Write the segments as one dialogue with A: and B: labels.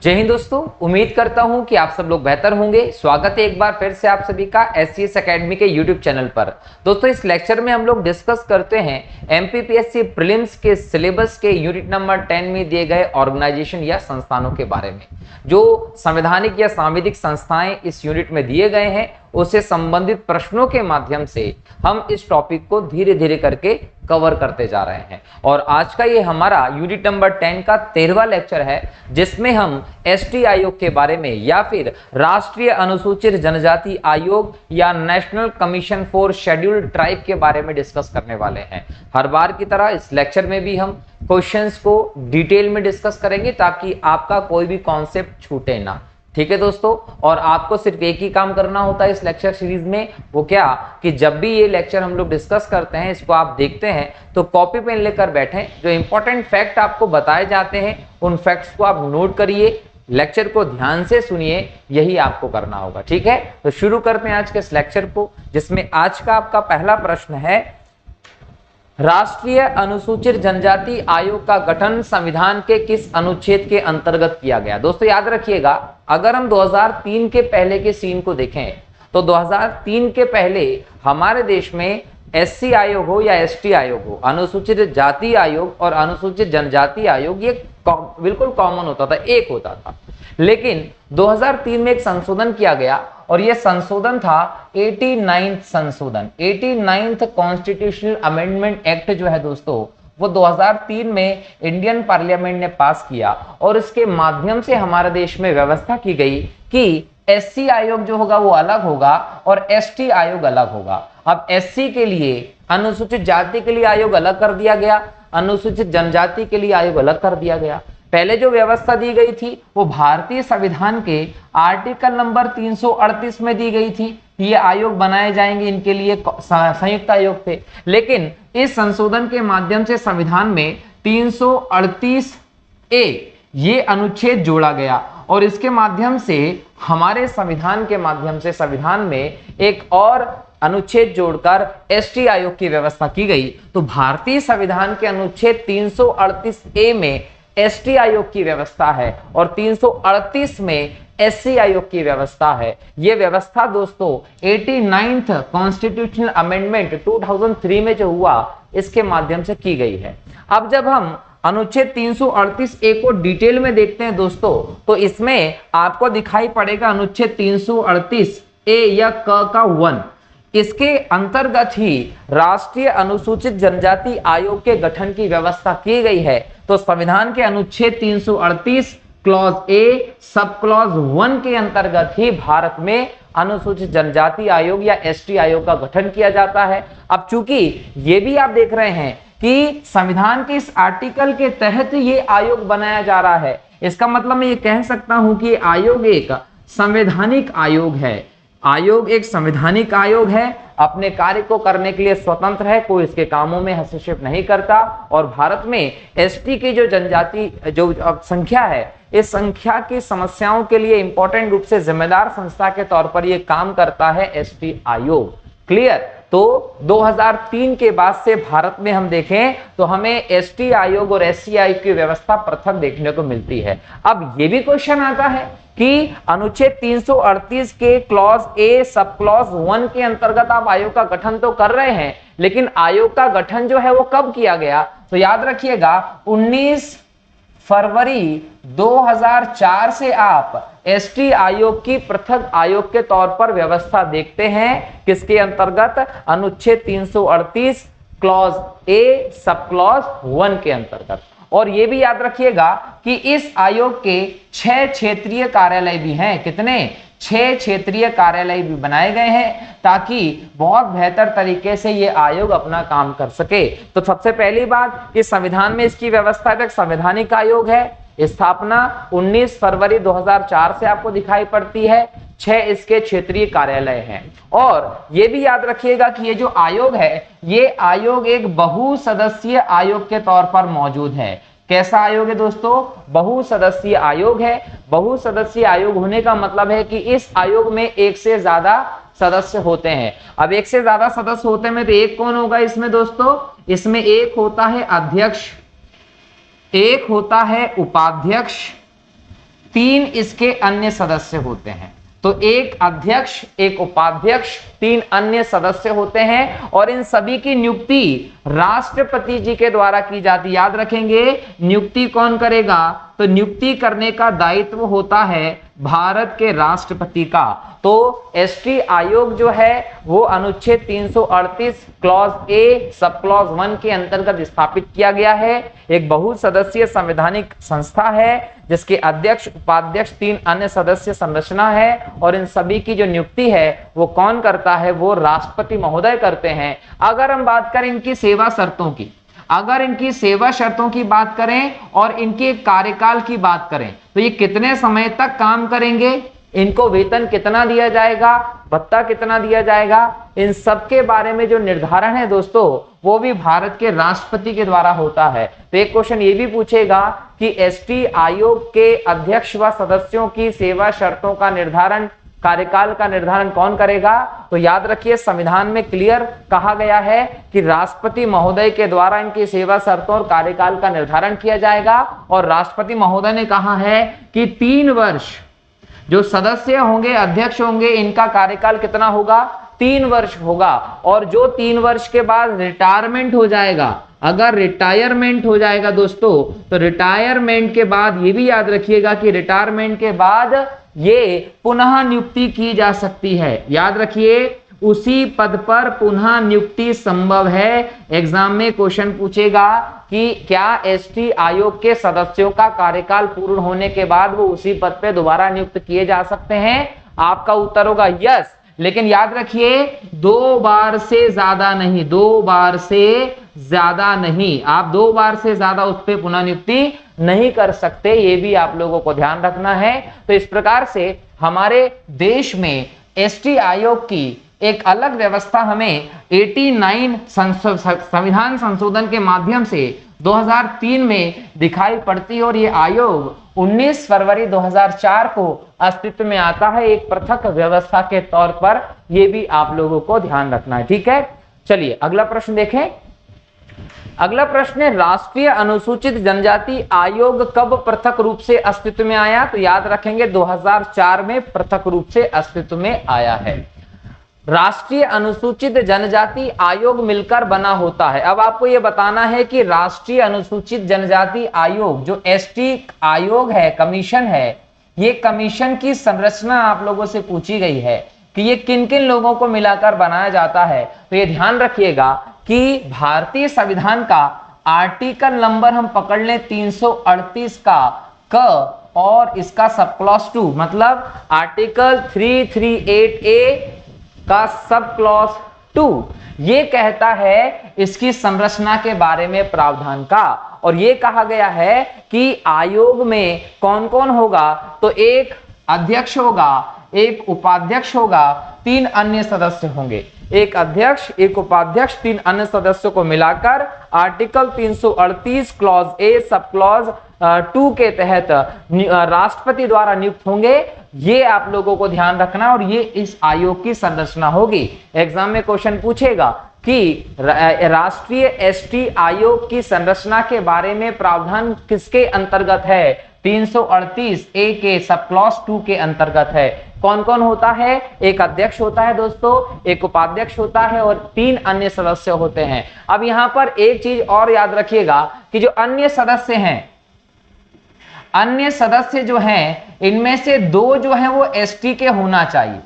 A: जय हिंद दोस्तों, उम्मीद करता हूं कि आप सब लोग बेहतर होंगे। स्वागत है एक बार फिर से आप सभी का SCS एकेडमी के यूट्यूब चैनल पर। दोस्तों, इस लेक्चर में हम लोग डिस्कस करते हैं MPPSC प्रीलिम्स के सिलेबस के यूनिट नंबर 10 में दिए गए ऑर्गेनाइजेशन या संस्थानों के बारे में। जो संवैधानिक या सांविधिक संस्थाएं इस यूनिट में दिए गए हैं, उससे संबंधित प्रश्नों के माध्यम से हम इस टॉपिक को धीरे धीरे करके कवर करते जा रहे हैं। और आज का ये हमारा यूनिट नंबर 10 का 13वां लेक्चर है, जिसमें हम ST आयोग के बारे में या फिर राष्ट्रीय अनुसूचित जनजाति आयोग या national commission for scheduled tribe के बारे में डिस्कस करने वाले हैं। हर बार की तरह इस लेक्चर में भी हम क्वेश्चंस को डिटेल में डिस्कस करेंगे ताकि आपका कोई भी कॉन्सेप्ट छूटे ना। ठीक है दोस्तों, और आपको सिर्फ एक ही काम करना होता है इस लेक्चर सीरीज में। वो क्या कि जब भी ये लेक्चर हम लोग डिस्कस करते हैं, इसको आप देखते हैं तो कॉपी पेन लेकर बैठें। जो इंपॉर्टेंट फैक्ट आपको बताए जाते हैं उन फैक्ट्स को आप नोट करिए, लेक्चर को ध्यान से सुनिए, यही आपको करना होगा। ठीक है, तो शुरू करते हैं आज के इस लेक्चर को, जिसमें आज का आपका पहला प्रश्न है, राष्ट्रीय अनुसूचित जनजाति आयोग का गठन संविधान के किस अनुच्छेद के अंतर्गत किया गया। दोस्तों याद रखिएगा, अगर हम 2003 के पहले के सीन को देखें तो 2003 के पहले हमारे देश में SC आयोग हो या ST आयोग हो, अनुसूचित जाति आयोग और अनुसूचित जनजाति आयोग, ये बिल्कुल कॉमन होता था, एक होता था। लेकिन 2003 में एक संशोधन किया गया और यह संशोधन था 89th संशोधन, 89th कॉन्स्टिट्यूशनल अमेंडमेंट एक्ट जो है दोस्तों, वो 2003 में इंडियन पार्लियामेंट ने पास किया और इसके माध्यम से हमारे देश में व्यवस्था की गई कि SC आयोग जो होगा वो अलग होगा और ST आयोग अलग होगा। अब SC के लिए, अनुसूचित जाति के लिए आयोग अलग कर दिया गया, अनुसूचित जनजाति के लिए आयोग अलग कर दिया गया। पहले जो व्यवस्था दी गई थी वो भारतीय संविधान के आर्टिकल नंबर 338 में दी गई थी, ये आयोग बनाए जाएंगे, इनके लिए संयुक्त आयोग थे। लेकिन इस संशोधन के माध्यम से संविधान में 338A ये अनुच्छेद जोड़ा गया और इसके माध्यम से हमारे संविधान के माध्यम से संविधान में एक और अनुच्छेद जोड़कर ST आयोग की व्यवस्था की गई। तो भारतीय संविधान के अनुच्छेद 338A में ST आयोग की व्यवस्था है और 338 में SC आयोग की व्यवस्था है। यह व्यवस्था दोस्तों 89th कॉन्स्टिट्यूशनल अमेंडमेंट 2003 में जो हुआ, इसके माध्यम से की गई है। अब जब हम अनुच्छेद 338A को डिटेल में देखते हैं दोस्तों, तो इसमें आपको दिखाई पड़ेगा अनुच्छेद 338A या क का 1, इसके अंतर्गत ही राष्ट्रीय अनुसूचित जनजाति आयोग के गठन की व्यवस्था की गई है। तो संविधान के अनुच्छेद 338 क्लॉज A सब क्लॉज 1 के अंतर्गत ही भारत में अनुसूचित जनजाति आयोग या ST आयोग का गठन किया जाता है। अब चूंकि ये भी आप देख रहे हैं कि संविधान के इस आर्टिकल के तहत ये आयोग बनाया जा रहा है, इसका मतलब मैं ये कह सकता हूं कि आयोग एक संवैधानिक आयोग है। आयोग एक संवैधानिक आयोग है, अपने कार्य को करने के लिए स्वतंत्र है, कोई इसके कामों में हस्तक्षेप नहीं करता। और भारत में ST की जो जनजाति जो संख्या है, इस संख्या की समस्याओं के लिए इंपॉर्टेंट रूप से जिम्मेदार संस्था के तौर पर यह काम करता है ST आयोग। क्लियर? तो 2003 के बाद से भारत में हम देखें तो हमें ST आयोग और SC आयोग की व्यवस्था पृथक देखने को मिलती है। अब यह भी क्वेश्चन आता है कि अनुच्छेद 338 के क्लॉज A सब क्लॉज 1 के अंतर्गत आप आयोग का गठन तो कर रहे हैं, लेकिन आयोग का गठन जो है वो कब किया गया? तो याद रखिएगा 19 फरवरी 2004 से आप ST आयोग की पृथक आयोग के तौर पर व्यवस्था देखते हैं, किसके अंतर्गत? अनुच्छेद 338 क्लॉज A सब क्लॉज 1 के अंतर्गत। और यह भी याद रखिएगा कि इस आयोग के 6 क्षेत्रीय कार्यालय भी हैं। कितने? 6 क्षेत्रीय कार्यालय भी बनाए गए हैं ताकि बहुत बेहतर तरीके से ये आयोग अपना काम कर सके। तो सबसे पहली बात, इस संविधान में इसकी व्यवस्था एक संवैधानिक आयोग है। स्थापना 19 फरवरी 2004 से आपको दिखाई पड़ती है। 6 इसके क्षेत्रीय कार्यालय हैं। और ये भी याद रखिएगा कि ये जो आयोग है, ये आयोग एक बहुसदस्यीय आयोग के तौर पर मौजूद है। कैसा आयोग है दोस्तों? बहुसदस्यीय आयोग है। बहुसदस्यीय आयोग होने का मतलब है कि इस आयोग में एक से ज्यादा सदस्य होते हैं। अब एक से ज्यादा सदस्य होते हैं तो एक कौन होगा इसमें दोस्तों? इसमें एक होता है अध्यक्ष, एक होता है उपाध्यक्ष, 3 इसके अन्य सदस्य होते हैं। तो एक अध्यक्ष, एक उपाध्यक्ष, 3 अन्य सदस्य होते हैं और इन सभी की नियुक्ति राष्ट्रपति जी के द्वारा की जाती। याद रखेंगे, नियुक्ति कौन करेगा? तो नियुक्ति करने का दायित्व होता है भारत के राष्ट्रपति का। तो एसटी आयोग जो है वो अनुच्छेद 338 क्लॉज ए सब क्लॉज 1 के अंतर्गत स्थापित किया गया है। एक बहुसदस्यीय संवैधानिक संस्था है जिसके अध्यक्ष, उपाध्यक्ष, 3 अन्य सदस्य संरचना है और इन सभी की जो नियुक्ति है वो कौन करता है? वो राष्ट्रपति महोदय करते हैं। अगर हम बात करें इनकी सेवा शर्तों की, अगर इनकी सेवा शर्तों की बात करें और इनके कार्यकाल की बात करें तो ये कितने समय तक काम करेंगे, इनको वेतन कितना दिया जाएगा, भत्ता कितना दिया जाएगा, इन सब के बारे में जो निर्धारण है दोस्तों वो भी भारत के राष्ट्रपति के द्वारा होता है। तो एक क्वेश्चन ये भी पूछेगा कि एसटी आयोग के अध्यक्ष व सदस्यों की सेवा शर्तों का निर्धारण, कार्यकाल का निर्धारण कौन करेगा? तो याद रखिए, संविधान में क्लियर कहा गया है कि राष्ट्रपति महोदय के द्वारा इनकी सेवा शर्तों और कार्यकाल का निर्धारण किया जाएगा। और राष्ट्रपति महोदय ने कहा है कि 3 वर्ष जो सदस्य होंगे, अध्यक्ष होंगे, इनका कार्यकाल कितना होगा? 3 वर्ष होगा। और जो 3 वर्ष के बाद रिटायरमेंट हो जाएगा, अगर रिटायरमेंट हो जाएगा दोस्तों, तो रिटायरमेंट के बाद ये भी याद रखिएगा कि रिटायरमेंट के बाद ये पुनः नियुक्ति की जा सकती है। याद रखिए, उसी पद पर पुनः नियुक्ति संभव है। एग्जाम में क्वेश्चन पूछेगा कि क्या एसटी आयोग के सदस्यों का कार्यकाल पूर्ण होने के बाद वो उसी पद पे दोबारा नियुक्त किए जा सकते हैं? आपका उत्तर होगा यस। लेकिन याद रखिए, 2 बार से ज्यादा नहीं, 2 बार से ज्यादा नहीं, आप 2 बार से ज्यादा उस पर पुनः नियुक्ति नहीं कर सकते, ये भी आप लोगों को ध्यान रखना है। तो इस प्रकार से हमारे देश में एसटी आयोग की एक अलग व्यवस्था हमें 89 संविधान संशोधन के माध्यम से 2003 में दिखाई पड़ती है और ये आयोग 19 फरवरी 2004 को अस्तित्व में आता है एक पृथक व्यवस्था के तौर पर। ये भी आप लोगों को ध्यान रखना है, ठीक है। चलिए अगला प्रश्न देखें। अगला प्रश्न है, राष्ट्रीय अनुसूचित जनजाति आयोग कब पृथक रूप से अस्तित्व में आया? तो याद रखेंगे 2004 में पृथक रूप से अस्तित्व में आया है। राष्ट्रीय अनुसूचित जनजाति आयोग मिलकर बना होता है। अब आपको यह बताना है कि राष्ट्रीय अनुसूचित जनजाति आयोग जो एसटी आयोग है, कमीशन है, ये कमीशन की संरचना आप लोगों से पूछी गई है कि ये किन किन लोगों को मिलाकर बनाया जाता है। तो ये ध्यान रखिएगा कि भारतीय संविधान का आर्टिकल नंबर हम पकड़ लें 338 का क और इसका सब क्लॉज 2 मतलब आर्टिकल 338A का सब क्लॉज 2 ये कहता है इसकी संरचना के बारे में प्रावधान का। और ये कहा गया है कि आयोग में कौन कौन होगा? तो एक अध्यक्ष होगा, एक उपाध्यक्ष होगा, 3 अन्य सदस्य होंगे। एक अध्यक्ष, एक उपाध्यक्ष, 3 अन्य सदस्यों को मिलाकर article 338 clause A sub clause 2 के तहत राष्ट्रपति द्वारा नियुक्त होंगे। ये आप लोगों को ध्यान रखना और ये इस आयोग की संरचना होगी। एग्जाम में क्वेश्चन पूछेगा कि राष्ट्रीय एसटी आयोग की संरचना के बारे में प्रावधान किसके अंतर्गत है? 338A के सब क्लॉज 2 के अंतर्गत है। कौन कौन होता है? एक अध्यक्ष होता है दोस्तों, एक उपाध्यक्ष होता है और 3 अन्य सदस्य होते हैं। अब यहां पर एक चीज और याद रखिएगा कि जो अन्य सदस्य हैं, अन्य सदस्य जो हैं इनमें से 2 जो हैं वो एसटी के होना चाहिए।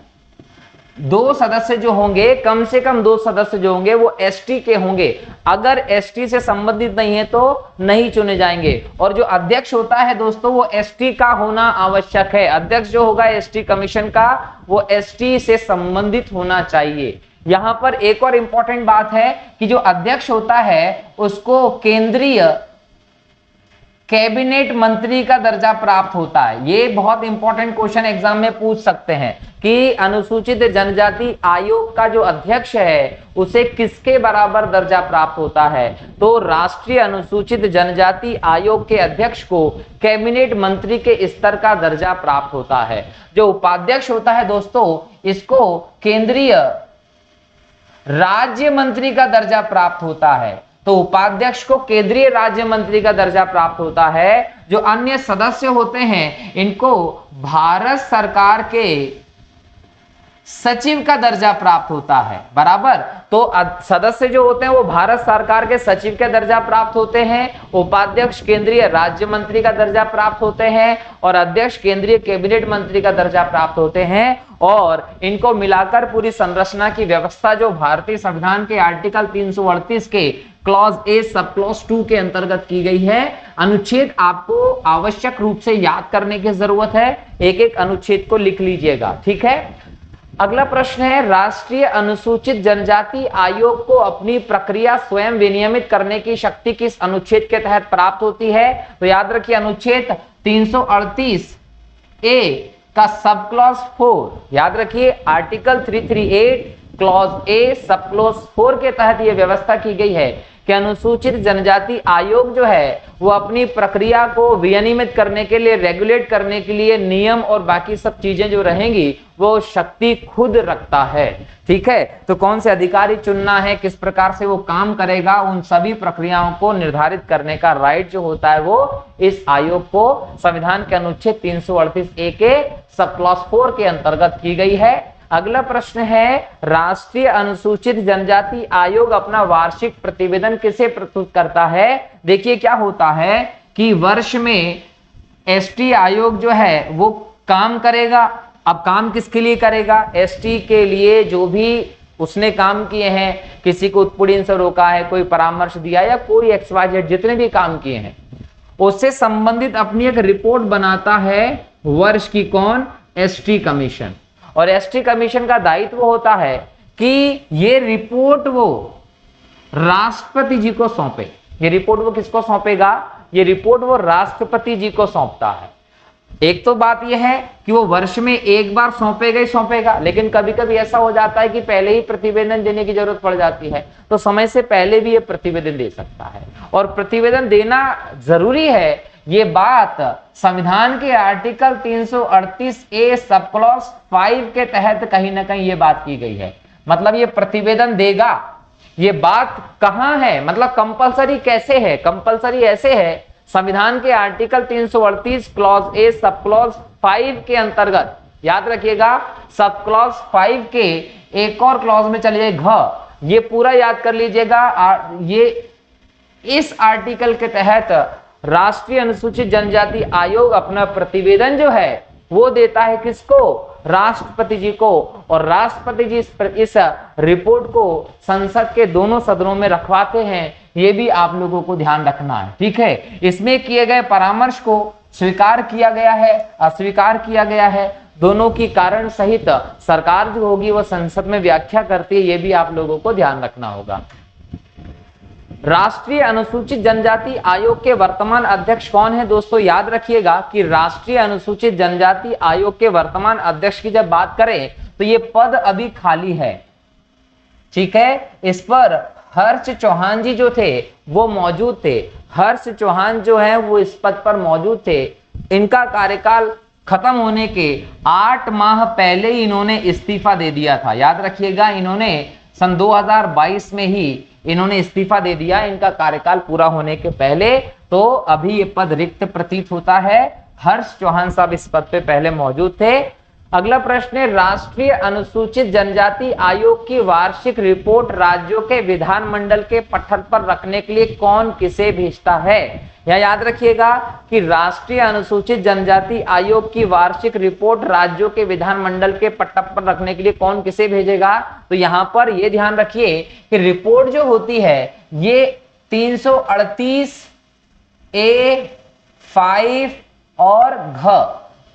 A: 2 सदस्य जो होंगे, कम से कम 2 सदस्य जो होंगे वो एसटी के होंगे। अगर एसटी से संबंधित नहीं है तो नहीं चुने जाएंगे। और जो अध्यक्ष होता है दोस्तों वो एसटी का होना आवश्यक है। अध्यक्ष जो होगा एसटी कमीशन का वो एसटी से संबंधित होना चाहिए। यहां पर एक और इंपॉर्टेंट बात है कि जो अध्यक्ष होता है उसको केंद्रीय कैबिनेट मंत्री का दर्जा प्राप्त होता है। ये बहुत इंपॉर्टेंट क्वेश्चन एग्जाम में पूछ सकते हैं कि अनुसूचित जनजाति आयोग का जो अध्यक्ष है उसे किसके बराबर दर्जा प्राप्त होता है? तो राष्ट्रीय अनुसूचित जनजाति आयोग के अध्यक्ष को कैबिनेट मंत्री के स्तर का दर्जा प्राप्त होता है। जो उपाध्यक्ष होता है दोस्तों इसको केंद्रीय राज्य मंत्री का दर्जा प्राप्त होता है। तो उपाध्यक्ष को केंद्रीय राज्य मंत्री का दर्जा प्राप्त होता है। जो अन्य सदस्य होते हैं इनको भारत सरकार के सचिव का दर्जा प्राप्त होता है, बराबर। तो सदस्य जो होते हैं वो भारत सरकार के सचिव का दर्जा प्राप्त होते हैं, उपाध्यक्ष केंद्रीय राज्य मंत्री का दर्जा प्राप्त होते हैं और अध्यक्ष केंद्रीय कैबिनेट मंत्री का दर्जा प्राप्त होते हैं। और इनको मिलाकर पूरी संरचना की व्यवस्था जो भारतीय संविधान के आर्टिकल 338 के क्लॉज ए सब क्लॉज 2 के अंतर्गत की गई है। अनुच्छेद आपको आवश्यक रूप से याद करने की जरूरत है, एक एक अनुच्छेद को लिख लीजिएगा, ठीक है। अगला प्रश्न है, राष्ट्रीय अनुसूचित जनजाति आयोग को अपनी प्रक्रिया स्वयं विनियमित करने की शक्ति किस अनुच्छेद के तहत प्राप्त होती है? तो याद रखिए अनुच्छेद 338 ए का सब क्लॉज 4, याद रखिए article 338 clause A sub clause 4 के तहत यह व्यवस्था की गई है कि अनुसूचित जनजाति आयोग जो है वो अपनी प्रक्रिया को विनियमित करने के लिए, रेगुलेट करने के लिए नियम और बाकी सब चीजें जो रहेंगी वो शक्ति खुद रखता है, ठीक है। तो कौन से अधिकारी चुनना है, किस प्रकार से वो काम करेगा, उन सभी प्रक्रियाओं को निर्धारित करने का राइट जो होता है वो इस आयोग को संविधान के अनुच्छेद 338 ए के सब क्लॉज 4 के अंतर्गत की गई है। अगला प्रश्न है, राष्ट्रीय अनुसूचित जनजाति आयोग अपना वार्षिक प्रतिवेदन किसे प्रस्तुत करता है? देखिए क्या होता है कि वर्ष में एसटी आयोग जो है वो काम करेगा। अब काम किसके लिए करेगा? एसटी के लिए जो भी उसने काम किए हैं, किसी को उत्पीड़न से रोका है, कोई परामर्श दिया या कोई XYZ जितने भी काम किए हैं उससे संबंधित अपनी एक रिपोर्ट बनाता है वर्ष की। कौन? ST commission. और एसटी कमीशन का दायित्व होता है कि ये रिपोर्ट वो राष्ट्रपति जी को सौंपे। ये रिपोर्ट वो किसको सौंपेगा? ये रिपोर्ट वो राष्ट्रपति जी को सौंपता है। एक तो बात यह है कि वो वर्ष में एक बार सौंपेगा ही सौंपेगा, लेकिन कभी कभी ऐसा हो जाता है कि पहले ही प्रतिवेदन देने की जरूरत पड़ जाती है, तो समय से पहले भी ये प्रतिवेदन दे सकता है। और प्रतिवेदन देना जरूरी है, ये बात संविधान के आर्टिकल 338 ए सब क्लॉज 5 के तहत कहीं ना कहीं ये बात की गई है। मतलब ये प्रतिवेदन देगा, ये बात कहां है, मतलब कंपलसरी कैसे है? कंपलसरी ऐसे है, संविधान के article 338 clause A sub clause 5 के अंतर्गत, याद रखिएगा सब क्लॉज 5 के एक और क्लॉज में चलिए घ, ये पूरा याद कर लीजिएगा। ये इस आर्टिकल के तहत राष्ट्रीय अनुसूचित जनजाति आयोग अपना प्रतिवेदन जो है वो देता है किसको? राष्ट्रपति जी को। और राष्ट्रपति जी इस रिपोर्ट को संसद के दोनों सदनों में रखवाते हैं, ये भी आप लोगों को ध्यान रखना है, ठीक है। इसमें किए गए परामर्श को स्वीकार किया गया है, अस्वीकार किया गया है, दोनों की कारण सहित सरकार जो होगी वो संसद में व्याख्या करती है, ये भी आप लोगों को ध्यान रखना होगा। राष्ट्रीय अनुसूचित जनजाति आयोग के वर्तमान अध्यक्ष कौन है? दोस्तों याद रखिएगा कि राष्ट्रीय अनुसूचित जनजाति आयोग के वर्तमान अध्यक्ष की जब बात करें तो ये पद अभी खाली है, ठीक है। इस पर हर्ष चौहान जी जो थे वो मौजूद थे। हर्ष चौहान जो है वो इस पद पर मौजूद थे। इनका कार्यकाल खत्म होने के 8 माह पहले ही इन्होंने इस्तीफा दे दिया था। याद रखिएगा इन्होंने सन 2022 में ही इन्होंने इस्तीफा दे दिया, इनका कार्यकाल पूरा होने के पहले। तो अभी ये पद रिक्त प्रतीत होता है। हर्ष चौहान साहब इस पद पे पहले मौजूद थे। अगला प्रश्न है, राष्ट्रीय अनुसूचित जनजाति आयोग की वार्षिक रिपोर्ट राज्यों के विधानमंडल के पटल पर रखने के लिए कौन किसे भेजता है? यह याद रखिएगा कि राष्ट्रीय अनुसूचित जनजाति आयोग की वार्षिक रिपोर्ट राज्यों के विधानमंडल के पटल पर रखने के लिए कौन किसे भेजेगा? तो यहां पर यह ध्यान रखिए कि रिपोर्ट जो होती है ये 338 ए 5 और घ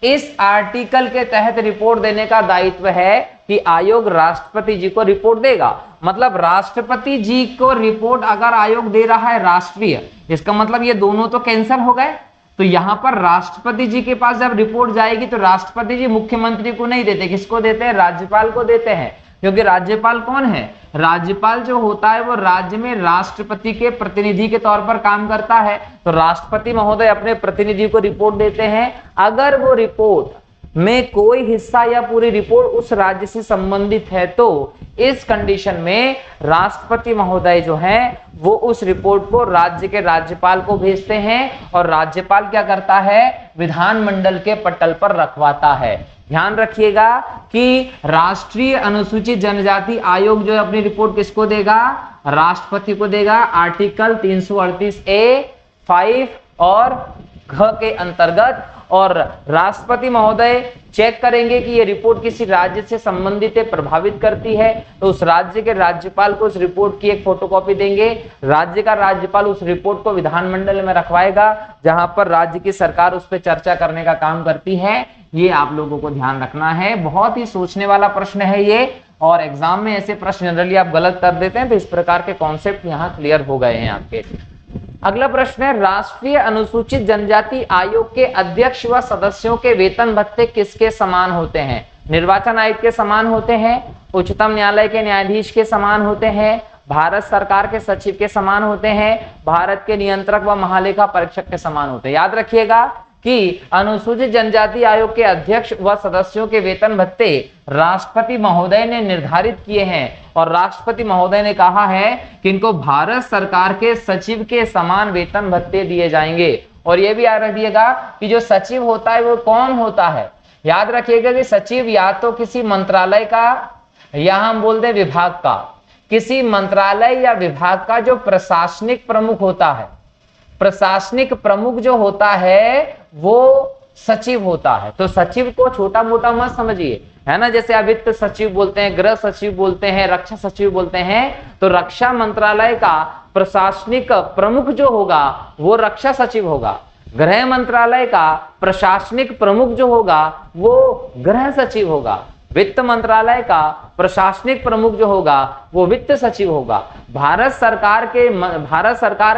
A: इस आर्टिकल के तहत रिपोर्ट देने का दायित्व है कि आयोग राष्ट्रपति जी को रिपोर्ट देगा। मतलब राष्ट्रपति जी को रिपोर्ट अगर आयोग दे रहा है राष्ट्रीय, इसका मतलब ये दोनों तो कैंसिल हो गए। तो यहां पर राष्ट्रपति जी के पास जब रिपोर्ट जाएगी तो राष्ट्रपति जी मुख्यमंत्री को नहीं देते, किसको देते हैं? राज्यपाल को देते हैं। क्योंकि राज्यपाल कौन है? राज्यपाल जो होता है वो राज्य में राष्ट्रपति के प्रतिनिधि के तौर पर काम करता है। तो राष्ट्रपति महोदय अपने प्रतिनिधि को रिपोर्ट देते हैं। अगर वो रिपोर्ट में कोई हिस्सा या पूरी रिपोर्ट उस राज्य से संबंधित है तो इस कंडीशन में राष्ट्रपति महोदय जो है वो उस रिपोर्ट को राज्य के राज्यपाल को भेजते हैं और राज्यपाल क्या करता है, विधानमंडल के पटल पर रखवाता है। ध्यान रखिएगा कि राष्ट्रीय अनुसूचित जनजाति आयोग जो है अपनी रिपोर्ट किसको देगा, राष्ट्रपति को देगा। आर्टिकल 338A(5) और घ के अंतर्गत। और राष्ट्रपति महोदय चेक करेंगे कि ये रिपोर्ट किसी राज्य से संबंधित है, प्रभावित करती है, तो उस राज्य के राज्यपाल को उस रिपोर्ट की एक फोटोकॉपी देंगे। राज्य का राज्यपाल उस रिपोर्ट को विधानमंडल में रखवाएगा, जहां पर राज्य की सरकार उस पर चर्चा करने का काम करती है। ये आप लोगों को ध्यान रखना है, बहुत ही सोचने वाला प्रश्न है ये, और एग्जाम में ऐसे प्रश्न जनरली आप गलत कर देते हैं, तो इस प्रकार के कॉन्सेप्ट यहाँ क्लियर हो गए हैं आपके। अगला प्रश्न है, राष्ट्रीय अनुसूचित जनजाति आयोग के अध्यक्ष व सदस्यों के वेतन भत्ते किसके समान होते हैं? निर्वाचन आयोग के समान होते हैं, उच्चतम न्यायालय के न्यायाधीश के समान होते हैं, भारत सरकार के सचिव के समान होते हैं, भारत के नियंत्रक व महालेखा परीक्षक के समान होते हैं। याद रखिएगा कि अनुसूचित जनजाति आयोग के अध्यक्ष व सदस्यों के वेतन भत्ते राष्ट्रपति महोदय ने निर्धारित किए हैं, और राष्ट्रपति महोदय ने कहा है कि इनको भारत सरकार के सचिव के समान वेतन भत्ते दिए जाएंगे। और यह भी याद रखिएगा कि जो सचिव होता है वो कौन होता है। याद रखिएगा कि सचिव या तो किसी मंत्रालय का या हम बोलते हैं विभाग का, किसी मंत्रालय या विभाग का जो प्रशासनिक प्रमुख होता है। प्रशासनिक प्रमुख जो होता है वो सचिव होता है। तो सचिव को छोटा मोटा मत समझिए, है ना। जैसे वित्त सचिव बोलते हैं, गृह सचिव बोलते हैं, रक्षा सचिव बोलते हैं, तो रक्षा मंत्रालय का प्रशासनिक प्रमुख जो होगा वो रक्षा सचिव होगा। गृह मंत्रालय का प्रशासनिक प्रमुख जो होगा वो गृह सचिव होगा। वित्त मंत्रालय का प्रशासनिक प्रमुख जो होगा वो वित्त सचिव होगा। भारत सरकार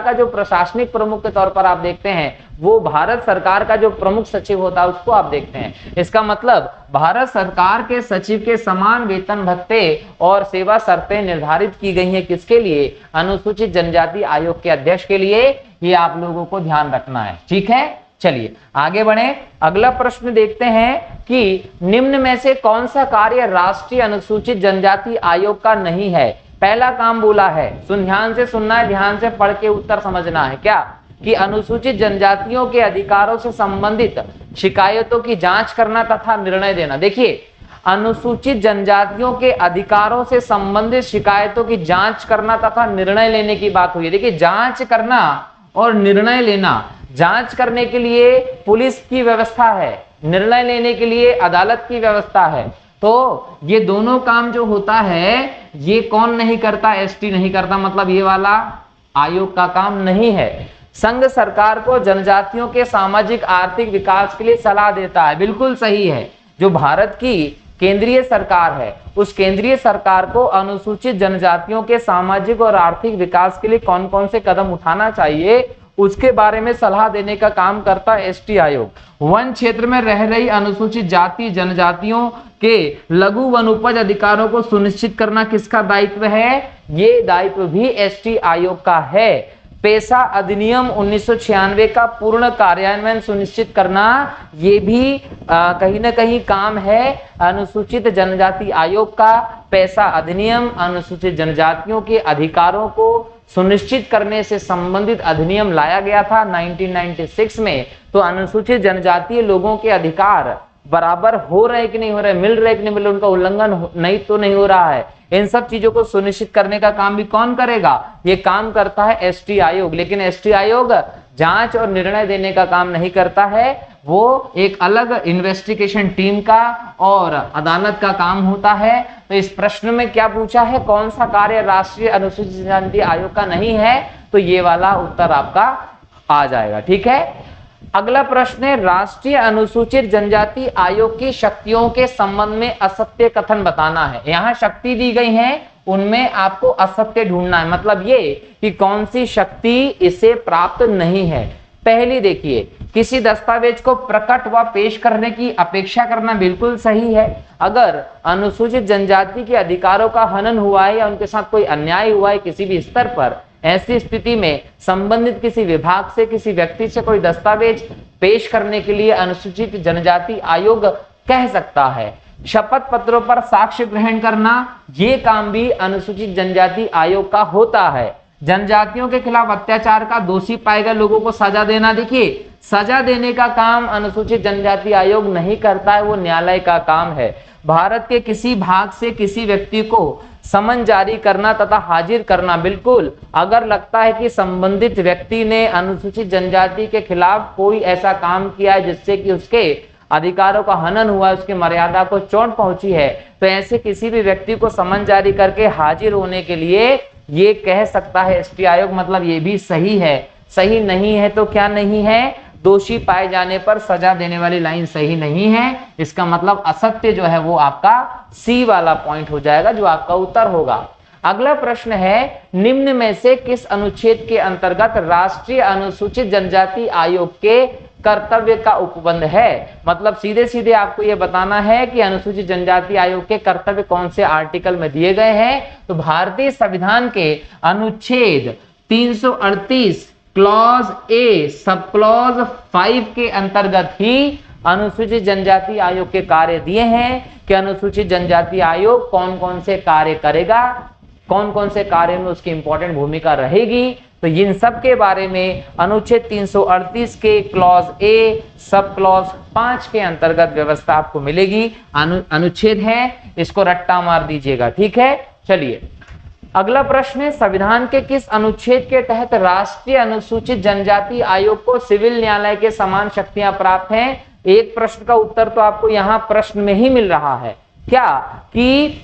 A: का जो प्रशासनिक प्रमुख के तौर पर आप देखते हैं वो भारत सरकार का जो प्रमुख सचिव होता है उसको आप देखते हैं। इसका मतलब भारत सरकार के सचिव के समान वेतन भत्ते और सेवा शर्तें निर्धारित की गई हैं। किसके लिए? अनुसूचित जनजाति आयोग के अध्यक्ष के लिए। ये आप लोगों को ध्यान रखना है, ठीक है। चलिए आगे बढ़े। अगला प्रश्न देखते हैं कि निम्न में से कौन सा कार्य राष्ट्रीय अनुसूचित जनजाति आयोग का नहीं है? पहला काम बोला है, ध्यान से सुनना है, ध्यान से पढ़ के उत्तर समझना है। क्या? कि अनुसूचित जनजातियों के अधिकारों से संबंधित शिकायतों की जांच करना तथा निर्णय देना। देखिए, अनुसूचित जनजातियों के अधिकारों से संबंधित शिकायतों की जांच करना तथा निर्णय लेने की बात हुई है। देखिए, जांच करना और निर्णय लेना, जांच करने के लिए पुलिस की व्यवस्था है, निर्णय लेने के लिए अदालत की व्यवस्था है। तो ये दोनों काम जो होता है ये कौन नहीं करता? एसटी नहीं करता। मतलब ये वाला आयोग का काम नहीं है। संघ सरकार को जनजातियों के सामाजिक आर्थिक विकास के लिए सलाह देता है। बिल्कुल सही है। जो भारत की केंद्रीय सरकार है उस केंद्रीय सरकार को अनुसूचित जनजातियों के सामाजिक और आर्थिक विकास के लिए कौन कौन से कदम उठाना चाहिए उसके बारे में सलाह देने का काम करता है एसटी आयोग। वन क्षेत्र में रह रही अनुसूचित जाति जनजातियों के लघु वनोपज अधिकारों को सुनिश्चित करना किसका दायित्व है? ये दायित्व भी एसटी आयोग का है। पेशा अधिनियम 1996 का पूर्ण कार्यान्वयन सुनिश्चित करना ये भी कहीं ना कहीं काम है अनुसूचित जनजाति आयोग का। पेशा अधिनियम अनुसूचित जनजातियों के अधिकारों को सुनिश्चित करने से संबंधित अधिनियम लाया गया था 1996 में। तो अनुसूचित जनजातीय लोगों के अधिकार बराबर हो रहे कि नहीं हो रहे, मिल रहे कि नहीं मिल रहे, उनका उल्लंघन नहीं हो रहा है, इन सब चीजों को सुनिश्चित करने का काम भी कौन करेगा? ये काम करता है एसटी आयोग। लेकिन एसटी आयोग जांच और निर्णय देने का काम नहीं करता है, वो एक अलग इन्वेस्टिगेशन टीम का और अदालत का काम होता है। तो इस प्रश्न में क्या पूछा है? कौन सा कार्य राष्ट्रीय अनुसूचित जनजाति आयोग का नहीं है? तो ये वाला उत्तर आपका आ जाएगा, ठीक है। अगला प्रश्न है, राष्ट्रीय अनुसूचित जनजाति आयोग की शक्तियों के संबंध में असत्य कथन बताना है। यहाँ शक्ति दी गई है, उनमें आपको असत्य ढूंढना है। मतलब ये कि कौन सी शक्ति इसे प्राप्त नहीं है। पहली देखिए, किसी दस्तावेज को प्रकट व पेश करने की अपेक्षा करना बिल्कुल सही है। अगर अनुसूचित जनजाति के अधिकारों का हनन हुआ है या उनके साथ कोई अन्याय हुआ है किसी भी स्तर पर, ऐसी स्थिति में संबंधित किसी विभाग से किसी व्यक्ति से कोई दस्तावेज पेश करने के लिए अनुसूचित जनजाति आयोग कह सकता है। शपथ पत्रों पर साक्ष्य ग्रहण करना, ये काम भी अनुसूचित जनजाति आयोग का होता है। जनजातियों के खिलाफ अत्याचार का दोषी पाए गए लोगों को सजा देना, देखिए सजा देने का काम अनुसूचित जनजाति आयोग नहीं करता है, वो न्यायालय का काम है। भारत के किसी भाग से किसी व्यक्ति को समन जारी करना तथा हाजिर करना, बिल्कुल अगर लगता है कि संबंधित व्यक्ति ने अनुसूचित जनजाति के खिलाफ कोई ऐसा काम किया है जिससे कि उसके अधिकारों का हनन हुआ है, उसकी मर्यादा को चोट पहुंची है, तो ऐसे किसी भी व्यक्ति को समन जारी करके हाजिर होने के लिए ये कह सकता है एसटी आयोग। मतलब ये भी सही है। सही नहीं है तो क्या नहीं है, दोषी पाए जाने पर सजा देने वाली लाइन सही नहीं है। इसका मतलब असत्य जो है वो आपका सी वाला पॉइंट हो जाएगा, जो आपका उत्तर होगा। अगला प्रश्न है, निम्न में से किस अनुच्छेद के अंतर्गत राष्ट्रीय अनुसूचित जनजाति आयोग के कर्तव्य का उपबंध है। मतलब सीधे सीधे आपको यह बताना है कि अनुसूचित जनजाति आयोग के कर्तव्य कौन से आर्टिकल में दिए गए हैं। तो भारतीय संविधान के अनुच्छेद 338 क्लॉज ए सब क्लॉज 5 के अंतर्गत ही अनुसूचित जनजाति आयोग के कार्य दिए हैं कि अनुसूचित जनजाति आयोग कौन कौन से कार्य करेगा, कौन कौन से कार्य में उसकी इंपॉर्टेंट भूमिका रहेगी। तो इन सब के बारे में अनुच्छेद 338 के क्लॉज ए सब क्लॉज 5 के अंतर्गत व्यवस्था आपको मिलेगी। अनुच्छेद है, इसको रट्टा मार दीजिएगा, ठीक है। चलिए अगला प्रश्न है, संविधान के किस अनुच्छेद के तहत राष्ट्रीय अनुसूचित जनजाति आयोग को सिविल न्यायालय के समान शक्तियां प्राप्त हैं। एक प्रश्न का उत्तर तो आपको यहाँ प्रश्न में ही मिल रहा है, क्या कि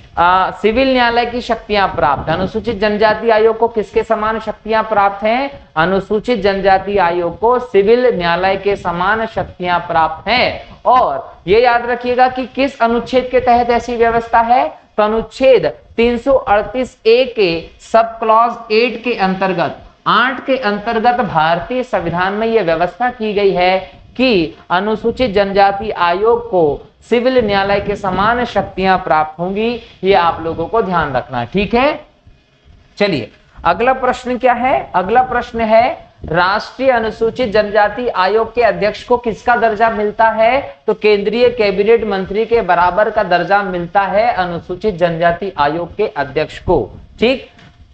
A: सिविल न्यायालय की शक्तियां प्राप्त। अनुसूचित जनजाति आयोग को किसके समान शक्तियां प्राप्त हैं, अनुसूचित जनजाति आयोग को सिविल न्यायालय के समान शक्तियां प्राप्त हैं। और ये याद रखिएगा कि किस अनुच्छेद के तहत ऐसी व्यवस्था है, तो अनुच्छेद 338 ए के सब क्लॉज 8 के अंतर्गत 8 के अंतर्गत भारतीय संविधान में यह व्यवस्था की गई है कि अनुसूचित जनजाति आयोग को सिविल न्यायालय के समान शक्तियां प्राप्त होंगी। ये आप लोगों को ध्यान रखना, ठीक है। चलिए अगला प्रश्न क्या है, अगला प्रश्न है, राष्ट्रीय अनुसूचित जनजाति आयोग के अध्यक्ष को किसका दर्जा मिलता है, तो केंद्रीय कैबिनेट मंत्री के बराबर का दर्जा मिलता है अनुसूचित जनजाति आयोग के अध्यक्ष को, ठीक।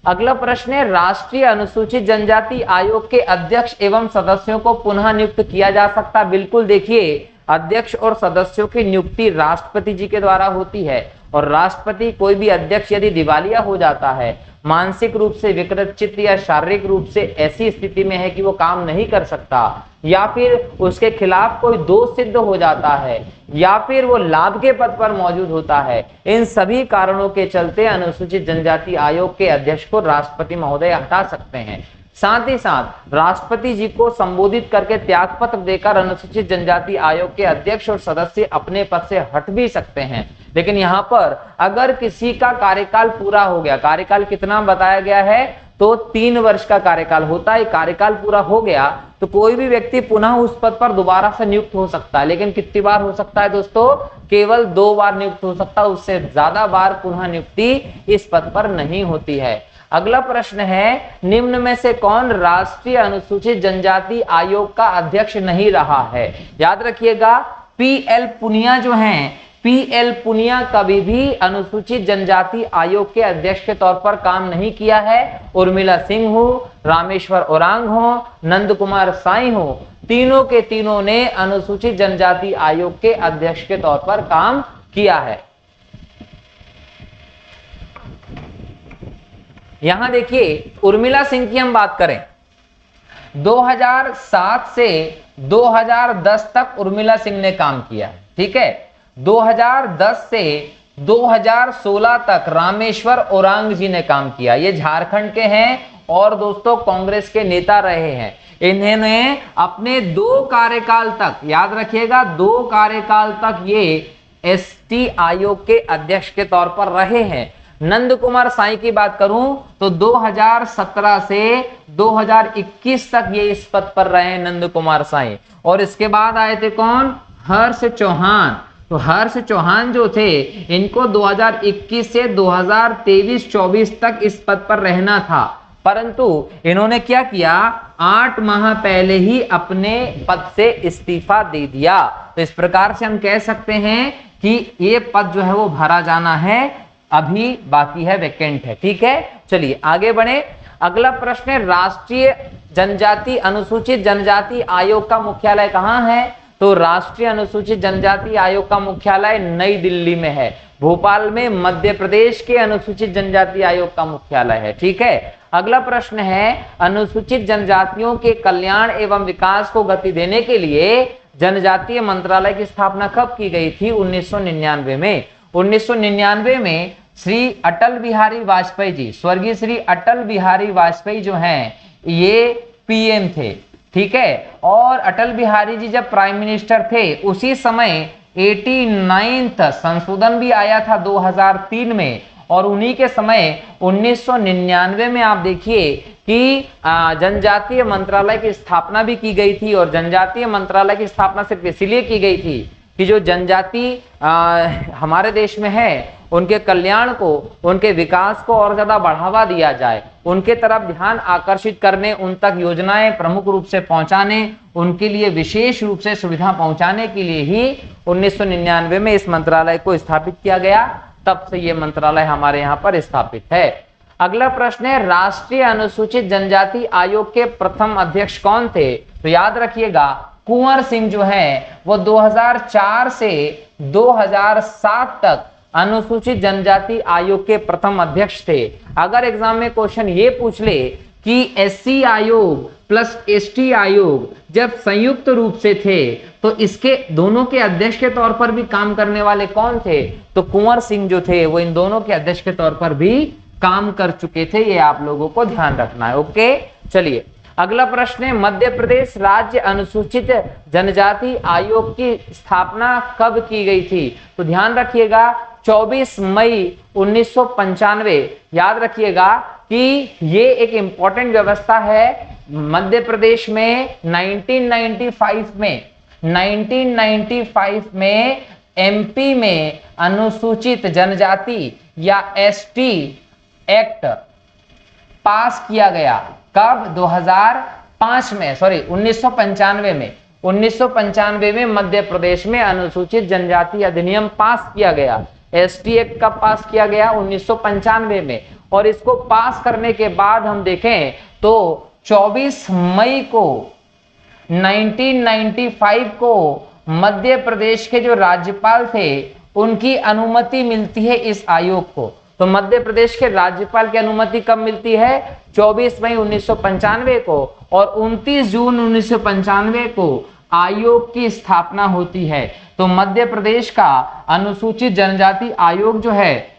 A: अगला प्रश्न है, राष्ट्रीय अनुसूचित जनजाति आयोग के अध्यक्ष एवं सदस्यों को पुनः नियुक्त किया जा सकता। बिल्कुल, देखिए अध्यक्ष और सदस्यों की नियुक्ति राष्ट्रपति जी के द्वारा होती है, और राष्ट्रपति कोई भी अध्यक्ष यदि दिवालिया हो जाता है, मानसिक रूप से विकृत चित्त या शारीरिक रूप से ऐसी स्थिति में है कि वो काम नहीं कर सकता, या फिर उसके खिलाफ कोई दोष सिद्ध हो जाता है, या फिर वो लाभ के पद पर मौजूद होता है, इन सभी कारणों के चलते अनुसूचित जनजाति आयोग के अध्यक्ष को राष्ट्रपति महोदय हटा सकते हैं। साथ ही साथ राष्ट्रपति जी को संबोधित करके त्यागपत्र देकर अनुसूचित जनजाति आयोग के अध्यक्ष और सदस्य अपने पद से हट भी सकते हैं। लेकिन यहाँ पर अगर किसी का कार्यकाल पूरा हो गया, कार्यकाल कितना बताया गया है, तो 3 वर्ष का कार्यकाल होता है, कार्यकाल पूरा हो गया तो कोई भी व्यक्ति पुनः उस पद पर दोबारा से नियुक्त हो सकता है। लेकिन कितनी बार हो सकता है दोस्तों, केवल 2 बार नियुक्त हो सकता है, उससे ज्यादा बार पुनः नियुक्ति इस पद पर नहीं होती है। अगला प्रश्न है, निम्न में से कौन राष्ट्रीय अनुसूचित जनजाति आयोग का अध्यक्ष नहीं रहा है। याद रखिएगा पीएल पुनिया जो हैं, पीएल पुनिया कभी भी अनुसूचित जनजाति आयोग के अध्यक्ष के तौर पर काम नहीं किया है। उर्मिला सिंह हो, रामेश्वर ओरांग हो, नंद कुमार साई हो, तीनों के तीनों ने अनुसूचित जनजाति आयोग के अध्यक्ष के तौर पर काम किया है। यहां देखिए उर्मिला सिंह की हम बात करें, 2007 से 2010 तक उर्मिला सिंह ने काम किया है, ठीक है। 2010 से 2016 तक रामेश्वर ओरांग जी ने काम किया। ये झारखंड के हैं और दोस्तों कांग्रेस के नेता रहे हैं। इन्होंने अपने 2 कार्यकाल तक, याद रखिएगा 2 कार्यकाल तक ये एसटी आयोग के अध्यक्ष के तौर पर रहे हैं। नंद कुमार साई की बात करूं तो 2017 से 2021 तक ये इस पद पर रहे नंद कुमार साई। और इसके बाद आए थे कौन, हर्ष चौहान। तो हर्ष चौहान जो थे, इनको 2021 से 2023-24 तक इस पद पर रहना था। परंतु इन्होंने क्या किया, 8 माह पहले ही अपने पद से इस्तीफा दे दिया। तो इस प्रकार से हम कह सकते हैं कि ये पद जो है वो भरा जाना है, अभी बाकी है, वैकेंट है। ठीक है, चलिए आगे बढ़े। अगला प्रश्न है, राष्ट्रीय जनजाति अनुसूचित जनजाति आयोग का मुख्यालय कहाँ है? तो राष्ट्रीय अनुसूचित जनजाति आयोग का मुख्यालय नई दिल्ली में है। भोपाल में मध्य प्रदेश के अनुसूचित जनजाति आयोग का मुख्यालय है। ठीक है, अगला प्रश्न है, अनुसूचित जनजातियों के कल्याण एवं विकास को गति देने के लिए जनजातीय मंत्रालय की स्थापना कब की गई थी? 1999 में। 1999 में श्री अटल बिहारी वाजपेयी जी, स्वर्गीय श्री अटल बिहारी वाजपेयी जो हैं ये पीएम थे। ठीक है, और अटल बिहारी जी जब प्राइम मिनिस्टर थे उसी समय 89वां संशोधन भी आया था 2003 में, और उन्हीं के समय 1999 में आप देखिए कि जनजातीय मंत्रालय की स्थापना भी की गई थी। और जनजातीय मंत्रालय की स्थापना सिर्फ इसलिए की गई थी कि जो जनजाति हमारे देश में है उनके कल्याण को, उनके विकास को और ज्यादा बढ़ावा दिया जाए, उनके तरफ ध्यान आकर्षित करने, उन तक योजनाएं प्रमुख रूप से पहुंचाने, उनके लिए विशेष रूप से सुविधा पहुंचाने के लिए ही 1999 में इस मंत्रालय को स्थापित किया गया। तब से ये मंत्रालय हमारे यहाँ पर स्थापित है। अगला प्रश्न है, राष्ट्रीय अनुसूचित जनजाति आयोग के प्रथम अध्यक्ष कौन थे? तो याद रखिएगा, कुंवर सिंह जो है वो 2004 से 2007 तक अनुसूचित जनजाति आयोग के प्रथम अध्यक्ष थे। अगर एग्जाम में क्वेश्चन ये पूछ ले कि एससी आयोग प्लस एसटी आयोग जब संयुक्त रूप से थे तो इसके दोनों के अध्यक्ष के तौर पर भी काम करने वाले कौन थे? तो कुंवर सिंह जो थे वो इन दोनों के अध्यक्ष के तौर पर भी काम कर चुके थे। ये आप लोगों को ध्यान रखना है। ओके, चलिए अगला प्रश्न है, मध्य प्रदेश राज्य अनुसूचित जनजाति आयोग की स्थापना कब की गई थी? तो ध्यान रखिएगा 24 मई 1995। याद रखिएगा कि ये एक इंपॉर्टेंट व्यवस्था है। मध्य प्रदेश में 1995 में एमपी में अनुसूचित जनजाति या एसटी एक्ट पास किया गया। कब? 1995 में 1995 में मध्य प्रदेश में अनुसूचित जनजाति अधिनियम पास किया गया। एसटी एक्ट कब पास किया गया? 1995 में। और इसको पास करने के बाद हम देखें तो 24 मई को 1995 को मध्य प्रदेश के जो राज्यपाल थे उनकी अनुमति मिलती है इस आयोग को। तो मध्य प्रदेश के राज्यपाल की अनुमति कब मिलती है? 24 मई 1995 को। और 29 जून 1995 को आयोग की स्थापना होती है। तो मध्य प्रदेश का अनुसूचित जनजाति आयोग जो है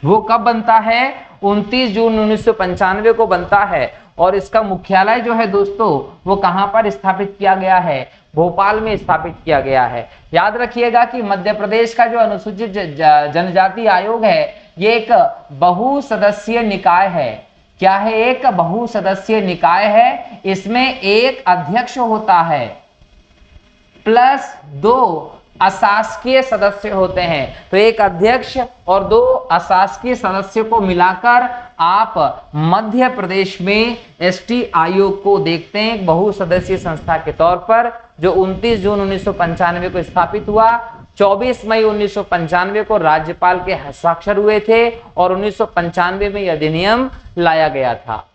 A: वो कब बनता है? 29 जून 1995 को बनता है। और इसका मुख्यालय जो है दोस्तों वो कहां पर स्थापित किया गया है? भोपाल में स्थापित किया गया है। याद रखिएगा कि मध्य प्रदेश का जो अनुसूचित जनजाति आयोग है ये एक बहुसदस्यीय निकाय है। क्या है? एक बहुसदस्यीय निकाय है। इसमें एक अध्यक्ष होता है प्लस 2 अशासकीय सदस्य होते हैं। तो एक अध्यक्ष और 2 अशासकीय सदस्यों को मिलाकर आप मध्य प्रदेश में एसटी आयोग को देखते हैं एक बहुसदस्यीय संस्था के तौर पर, जो 29 जून 1995 को स्थापित हुआ। 24 मई 1995 को राज्यपाल के हस्ताक्षर हुए थे और 1995 में यह अधिनियम लाया गया था।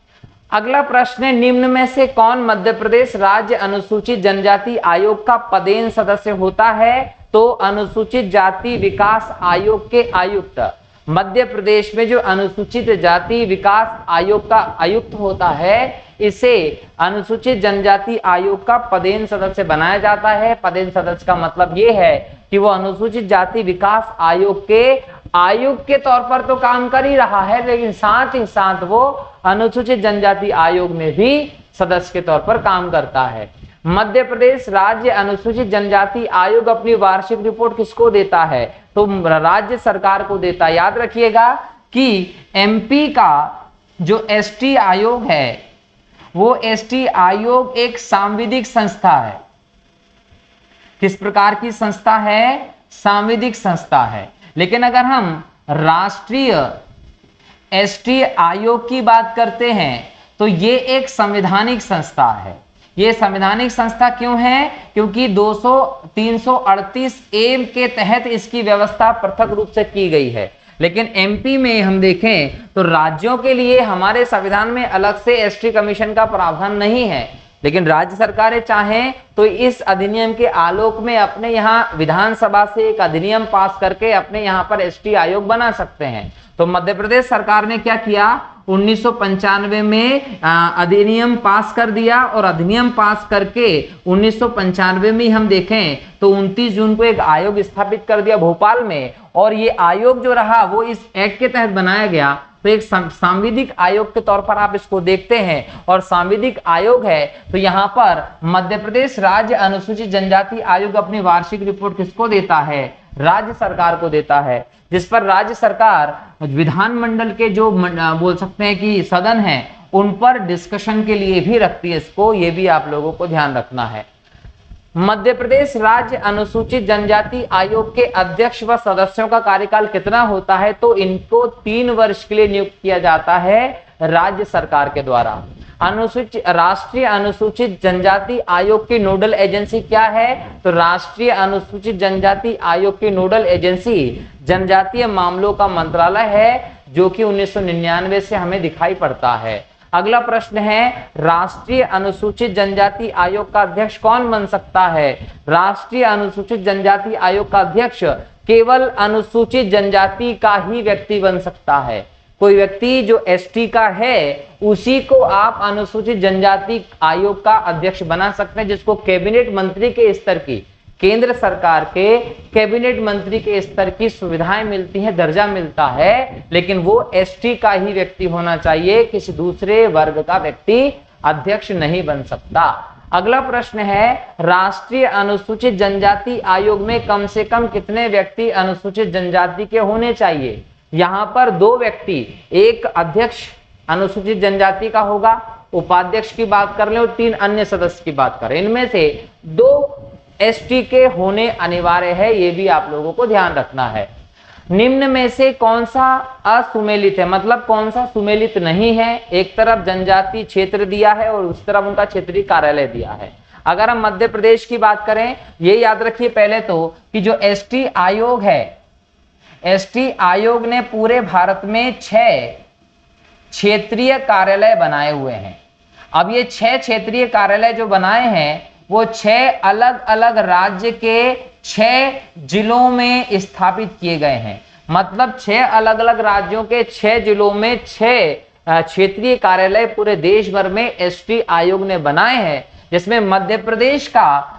A: अगला प्रश्न है, निम्न में से कौन मध्य प्रदेश राज्य अनुसूचित जनजाति आयोग का पदेन सदस्य होता है? तो अनुसूचित जाति विकास आयोग के आयुक्त। मध्य प्रदेश में जो अनुसूचित जाति विकास आयोग का आयुक्त होता है इसे अनुसूचित जनजाति आयोग का पदेन सदस्य बनाया जाता है। पदेन सदस्य का मतलब ये है कि वो अनुसूचित जाति विकास आयोग के आयुक्त के तौर पर तो काम कर ही रहा है, लेकिन साथ ही साथ वो अनुसूचित जनजाति आयोग में भी सदस्य के तौर पर काम करता है। मध्य प्रदेश राज्य अनुसूचित जनजाति आयोग अपनी वार्षिक रिपोर्ट किसको देता है? तो राज्य सरकार को देता है। याद रखिएगा कि एमपी का जो एसटी आयोग है वो एसटी आयोग एक सांविधिक संस्था है। किस प्रकार की संस्था है? सांविधिक संस्था है। लेकिन अगर हम राष्ट्रीय एसटी आयोग की बात करते हैं तो ये एक संवैधानिक संस्था है। ये संवैधानिक संस्था क्यों है? क्योंकि 338 ए के तहत इसकी व्यवस्था पृथक रूप से की गई है। लेकिन एमपी में हम देखें तो राज्यों के लिए हमारे संविधान में अलग से एसटी कमीशन का प्रावधान नहीं है, लेकिन राज्य सरकारें चाहें तो इस अधिनियम के आलोक में अपने यहाँ विधानसभा से एक अधिनियम पास करके अपने यहाँ पर एसटी आयोग बना सकते हैं। तो मध्य प्रदेश सरकार ने क्या किया, 1995 में अधिनियम पास कर दिया और अधिनियम पास करके 1995 में हम देखें तो 29 जून को एक आयोग स्थापित कर दिया भोपाल में। और ये आयोग जो रहा वो इस एक्ट के तहत बनाया गया। तो एक सांविधिक आयोग के तौर पर आप इसको देखते हैं और सांविधिक आयोग है तो यहाँ पर मध्य प्रदेश राज्य अनुसूचित जनजाति आयोग अपनी वार्षिक रिपोर्ट किसको देता है? राज्य सरकार को देता है, जिस पर राज्य सरकार विधानमंडल के जो बोल सकते हैं कि सदन है उन पर डिस्कशन के लिए भी रखती है इसको, ये भी आप लोगों को ध्यान रखना है। मध्य प्रदेश राज्य अनुसूचित जनजाति आयोग के अध्यक्ष व सदस्यों का कार्यकाल कितना होता है? तो इनको 3 वर्ष के लिए नियुक्त किया जाता है राज्य सरकार के द्वारा। राष्ट्रीय अनुसूचित जनजाति आयोग की नोडल एजेंसी क्या है? तो राष्ट्रीय अनुसूचित जनजाति आयोग की नोडल एजेंसी जनजातीय मामलों का मंत्रालय है, जो कि 1999 से हमें दिखाई पड़ता है। अगला प्रश्न है, राष्ट्रीय अनुसूचित जनजाति आयोग का अध्यक्ष कौन बन सकता है? राष्ट्रीय अनुसूचित जनजाति आयोग का अध्यक्ष केवल अनुसूचित जनजाति का ही व्यक्ति बन सकता है। कोई व्यक्ति जो एसटी का है उसी को आप अनुसूचित जनजाति आयोग का अध्यक्ष बना सकते हैं, जिसको कैबिनेट मंत्री के स्तर की, केंद्र सरकार के कैबिनेट मंत्री के स्तर की सुविधाएं मिलती हैं, दर्जा मिलता है, लेकिन वो एसटी का ही व्यक्ति होना चाहिए, किसी दूसरे वर्ग का व्यक्ति अध्यक्ष नहीं बन सकता। अगला प्रश्न है, राष्ट्रीय अनुसूचित जनजाति आयोग में कम से कम कितने व्यक्ति अनुसूचित जनजाति के होने चाहिए? यहाँ पर 2 व्यक्ति, एक अध्यक्ष अनुसूचित जनजाति का होगा, उपाध्यक्ष की बात कर लें और 3 अन्य सदस्य की बात करें, इनमें से 2 एसटी के होने अनिवार्य है, ये भी आप लोगों को ध्यान रखना है। निम्न में से कौन सा असुमेलित है, मतलब कौन सा सुमेलित नहीं है? एक तरफ जनजाति क्षेत्र दिया है और उस तरफ उनका क्षेत्रीय कार्यालय दिया है। अगर हम मध्य प्रदेश की बात करें, ये याद रखिए पहले तो कि जो एसटी आयोग है, एसटी आयोग ने पूरे भारत में 6 क्षेत्रीय कार्यालय बनाए हुए हैं। अब ये 6 क्षेत्रीय कार्यालय जो बनाए हैं वो 6 अलग अलग राज्य के 6 जिलों में स्थापित किए गए हैं। मतलब 6 अलग अलग राज्यों के 6 जिलों में 6 क्षेत्रीय कार्यालय पूरे देश भर में एसटी आयोग ने बनाए हैं, जिसमें मध्य प्रदेश का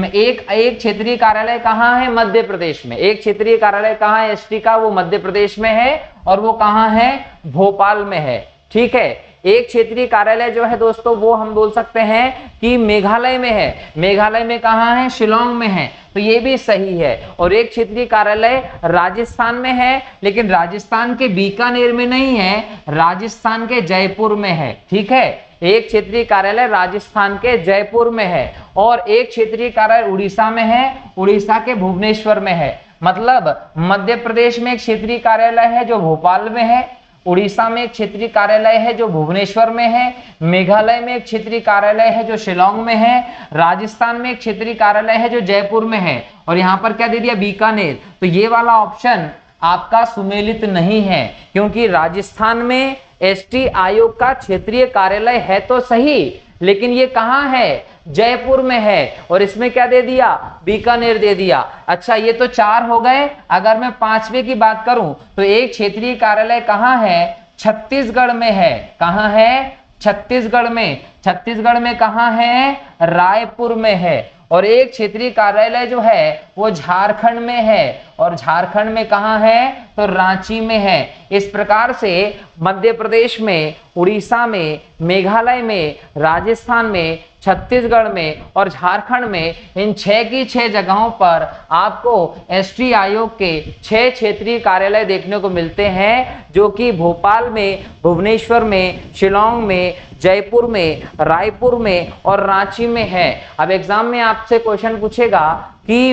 A: एक क्षेत्रीय कार्यालय कहाँ है? मध्य प्रदेश में। एक क्षेत्रीय कार्यालय कहाँ है एसटी का? वो मध्य प्रदेश में है और वो कहाँ है? भोपाल में है। ठीक है। एक क्षेत्रीय कार्यालय जो है दोस्तों वो हम बोल सकते हैं कि मेघालय में है। मेघालय में कहाँ है? शिलोंग में है, तो ये भी सही है। और एक क्षेत्रीय कार्यालय राजस्थान में है, लेकिन राजस्थान के बीकानेर में नहीं है, राजस्थान के जयपुर में है। ठीक है, एक क्षेत्रीय कार्यालय राजस्थान के जयपुर में है और एक क्षेत्रीय कार्यालय उड़ीसा में है, उड़ीसा के भुवनेश्वर में है। मतलब मध्य प्रदेश में एक क्षेत्रीय कार्यालय है जो भोपाल में है, उड़ीसा में एक क्षेत्रीय कार्यालय है जो भुवनेश्वर में है, मेघालय में एक क्षेत्रीय कार्यालय है जो शिलोंग में है, राजस्थान में एक क्षेत्रीय कार्यालय है जो जयपुर में है, और यहाँ पर क्या दे दिया? बीकानेर। तो ये वाला ऑप्शन आपका सुमेलित नहीं है, क्योंकि राजस्थान में एसटी आयोग का क्षेत्रीय कार्यालय है तो सही, लेकिन ये कहाँ है? जयपुर में है, और इसमें क्या दे दिया? बीकानेर दे दिया। अच्छा, ये तो 4 हो गए। अगर मैं 5वें की बात करूं तो एक क्षेत्रीय कार्यालय कहाँ है? छत्तीसगढ़ में है। कहाँ है? छत्तीसगढ़ में। छत्तीसगढ़ में कहाँ है? रायपुर में है। और एक क्षेत्रीय कार्यालय जो है वो झारखंड में है, और झारखंड में कहाँ है? तो रांची में है। इस प्रकार से मध्य प्रदेश में, उड़ीसा में, मेघालय में, राजस्थान में, छत्तीसगढ़ में और झारखंड में, इन 6 की 6 जगहों पर आपको एसटी आयोग के 6 क्षेत्रीय कार्यालय देखने को मिलते हैं, जो कि भोपाल में, भुवनेश्वर में, शिलोंग में, जयपुर में, रायपुर में और रांची में है। अब एग्जाम में आपसे क्वेश्चन पूछेगा कि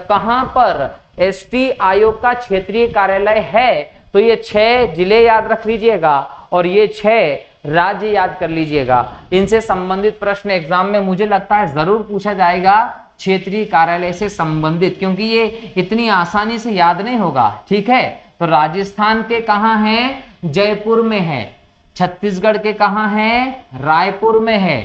A: कहां पर एसटी आयोग का क्षेत्रीय कार्यालय है, तो ये 6 जिले याद रख लीजिएगा और ये 6 राज्य याद कर लीजिएगा। इनसे संबंधित प्रश्न एग्जाम में मुझे लगता है जरूर पूछा जाएगा, क्षेत्रीय कार्यालय से संबंधित, क्योंकि ये इतनी आसानी से याद नहीं होगा। ठीक है, तो राजस्थान के कहाँ है? जयपुर में है। छत्तीसगढ़ के कहाँ है? रायपुर में है।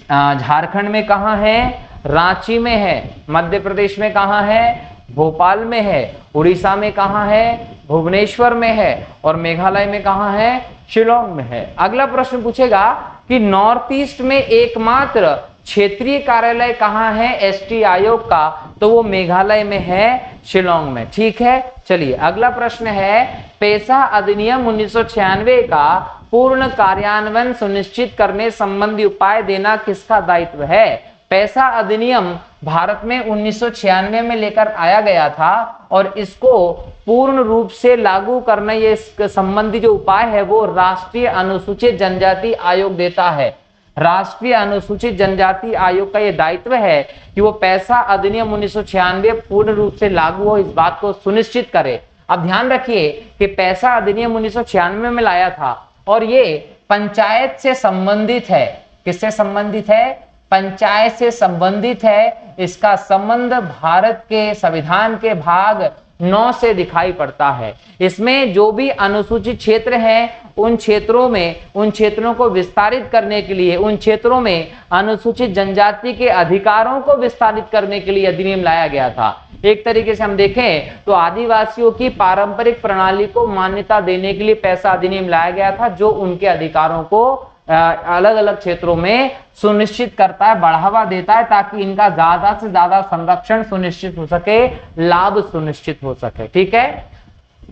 A: झारखंड में कहाँ है? रांची में है। मध्य प्रदेश में कहाँ है? भोपाल में है। उड़ीसा में कहाँ है? भुवनेश्वर में है। और मेघालय में कहाँ है? शिलोंग में है। अगला प्रश्न पूछेगा कि नॉर्थ ईस्ट में एकमात्र क्षेत्रीय कार्यालय कहाँ है एसटी आयोग का? तो वो मेघालय में है, शिलोंग में। ठीक है, चलिए अगला प्रश्न है, पेशा अधिनियम 1996 का पूर्ण कार्यान्वयन सुनिश्चित करने संबंधी उपाय देना किसका दायित्व है? पेशा अधिनियम भारत में 1996 में लेकर आया गया था और इसको पूर्ण रूप से लागू करना, ये संबंधी जो उपाय है वो राष्ट्रीय अनुसूचित जनजाति आयोग देता है। राष्ट्रीय अनुसूचित जनजाति आयोग का ये दायित्व है कि वो पेशा अधिनियम 1996 पूर्ण रूप से लागू हो, इस बात को सुनिश्चित करे। अब ध्यान रखिए कि पेशा अधिनियम 1996 में लाया था और ये पंचायत से संबंधित है। किससे संबंधित है? पंचायत से संबंधित है। इसका संबंध भारत के संविधान के भाग 9 से दिखाई पड़ता है। इसमें जो भी अनुसूचित क्षेत्र हैं उन क्षेत्रों को विस्तारित करने के लिए, उन क्षेत्रों में अनुसूचित जनजाति के अधिकारों को विस्तारित करने के लिए अधिनियम लाया गया था। एक तरीके से हम देखें तो आदिवासियों की पारंपरिक प्रणाली को मान्यता देने के लिए पेशा अधिनियम लाया गया था, जो उनके अधिकारों को अलग अलग क्षेत्रों में सुनिश्चित करता है, बढ़ावा देता है, ताकि इनका ज्यादा से ज्यादा संरक्षण सुनिश्चित हो सके, लाभ सुनिश्चित हो सके। ठीक है,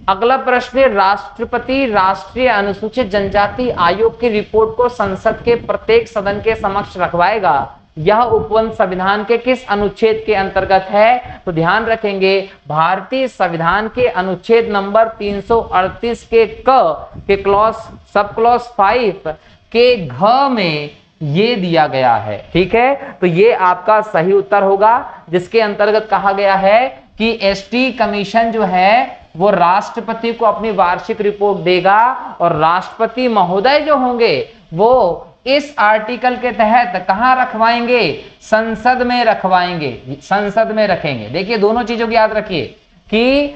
A: अगला प्रश्न, राष्ट्रपति राष्ट्रीय अनुसूचित जनजाति आयोग की रिपोर्ट को संसद के प्रत्येक सदन के समक्ष रखवाएगा। यह उपबंध संविधान के किस अनुच्छेद के अंतर्गत है? तो ध्यान रखेंगे, भारतीय संविधान के अनुच्छेद नंबर 338 के क्लॉज सब क्लॉज 5 के घ में ये दिया गया है। ठीक है, तो ये आपका सही उत्तर होगा, जिसके अंतर्गत कहा गया है कि एसटी कमीशन जो है वो राष्ट्रपति को अपनी वार्षिक रिपोर्ट देगा और राष्ट्रपति महोदय जो होंगे वो इस आर्टिकल के तहत कहां रखवाएंगे? संसद में रखवाएंगे, संसद में रखेंगे। देखिए दोनों चीजों की याद रखिए कि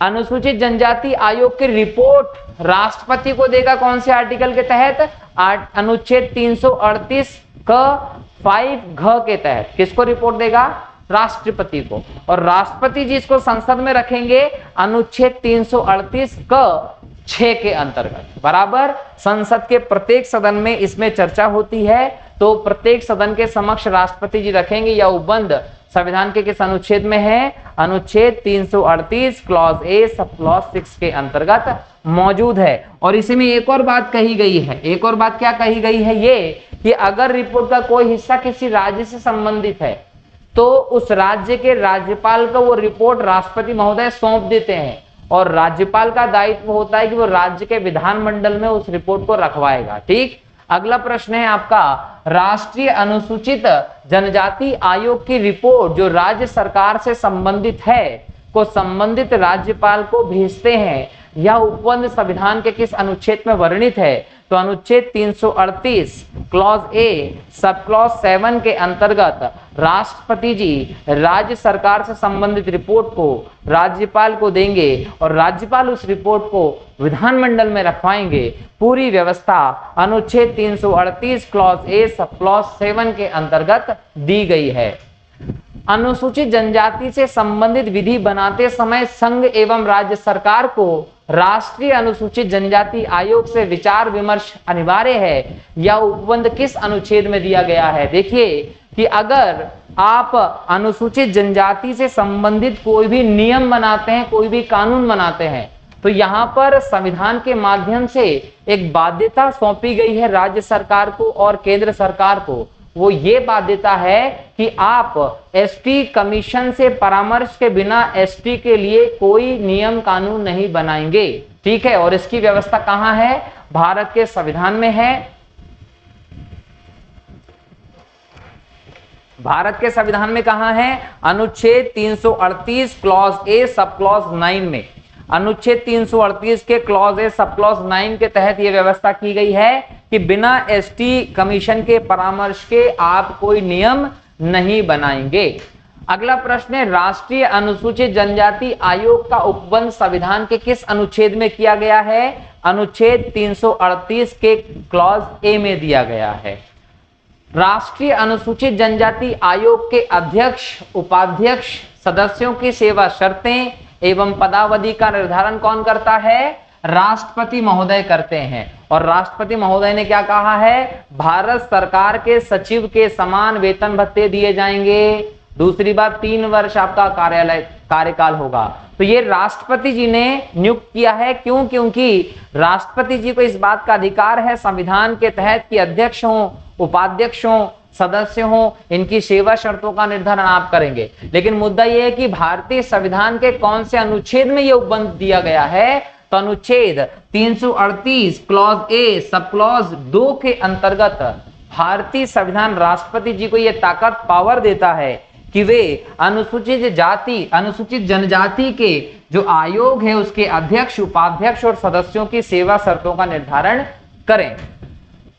A: अनुसूचित जनजाति आयोग की रिपोर्ट राष्ट्रपति को देगा कौन से आर्टिकल के तहत? अनुच्छेद 338 का 5 घ के तहत। किसको रिपोर्ट देगा? राष्ट्रपति को। और राष्ट्रपति जी इसको संसद में रखेंगे अनुच्छेद 338 का 6 के अंतर्गत। बराबर, संसद के प्रत्येक सदन में इसमें चर्चा होती है, तो प्रत्येक सदन के समक्ष राष्ट्रपति जी रखेंगे। यह उपबंध संविधान के किस अनुच्छेद में है? अनुच्छेद 338 क्लॉज ए सब क्लॉज 6 के अंतर्गत मौजूद है। और इसी में एक और बात कही गई है। एक और बात क्या कही गई है? ये कि अगर रिपोर्ट का कोई हिस्सा किसी राज्य से संबंधित है तो उस राज्य के राज्यपाल को वो रिपोर्ट राष्ट्रपति महोदय सौंप देते हैं और राज्यपाल का दायित्व होता है कि वो राज्य के विधानमंडल में उस रिपोर्ट को रखवाएगा। ठीक, अगला प्रश्न है आपका, राष्ट्रीय अनुसूचित जनजाति आयोग की रिपोर्ट जो राज्य सरकार से संबंधित है को संबंधित राज्यपाल को भेजते हैं। यह उपबंध संविधान के किस अनुच्छेद में वर्णित है? तो अनुच्छेद 338 क्लॉज ए सब क्लॉज 7 के अंतर्गत राष्ट्रपति जी राज्य सरकार से संबंधित रिपोर्ट को राज्यपाल को देंगे और राज्यपाल उस रिपोर्ट को विधानमंडल में रखवाएंगे। पूरी व्यवस्था अनुच्छेद 338 क्लॉज ए सब क्लॉज 7 के अंतर्गत दी गई है। अनुसूचित जनजाति से संबंधित विधि बनाते समय संघ एवं राज्य सरकार को राष्ट्रीय अनुसूचित जनजाति आयोग से विचार विमर्श अनिवार्य है। यह उपबंध किस अनुच्छेद में दिया गया है? देखिए कि अगर आप अनुसूचित जनजाति से संबंधित कोई भी नियम बनाते हैं, कोई भी कानून बनाते हैं, तो यहाँ पर संविधान के माध्यम से एक बाध्यता सौंपी गई है राज्य सरकार को और केंद्र सरकार को। वो ये बाध्यता है कि आप एसटी कमीशन से परामर्श के बिना एसटी के लिए कोई नियम कानून नहीं बनाएंगे। ठीक है, और इसकी व्यवस्था कहाँ है? भारत के संविधान में है। भारत के संविधान में कहाँ है? अनुच्छेद 338 क्लॉज ए सब क्लॉज 9 में। अनुच्छेद 338 के क्लॉज ए सब क्लॉज 9 के तहत यह व्यवस्था की गई है कि बिना एसटी कमीशन के परामर्श के आप कोई नियम नहीं बनाएंगे। अगला प्रश्न है, राष्ट्रीय अनुसूचित जनजाति आयोग का उपबंध संविधान के किस अनुच्छेद में किया गया है? अनुच्छेद 338 के क्लॉज ए में दिया गया है। राष्ट्रीय अनुसूचित जनजाति आयोग के अध्यक्ष, उपाध्यक्ष, सदस्यों की सेवा शर्तें एवं पदावधि का निर्धारण कौन करता है? राष्ट्रपति महोदय करते हैं। और राष्ट्रपति महोदय ने क्या कहा है? भारत सरकार के सचिव के समान वेतन भत्ते दिए जाएंगे। दूसरी बात, 3 वर्ष आपका कार्यकाल होगा। तो ये राष्ट्रपति जी ने नियुक्त किया है। क्यों? क्योंकि राष्ट्रपति जी को इस बात का अधिकार है संविधान के तहत कि अध्यक्ष हों, उपाध्यक्ष हों, सदस्य हों, इनकी सेवा शर्तों का निर्धारण आप करेंगे। लेकिन मुद्दा यह है कि भारतीय संविधान के कौन से अनुच्छेद में यह उपबंध दिया गया है? तो अनुच्छेद 338 क्लॉज ए सब क्लॉज 2 के अंतर्गत भारतीय संविधान राष्ट्रपति जी को यह ताकत, पावर देता है कि वे अनुसूचित जनजाति के जो आयोग है उसके अध्यक्ष, उपाध्यक्ष और सदस्यों की सेवा शर्तों का निर्धारण करें।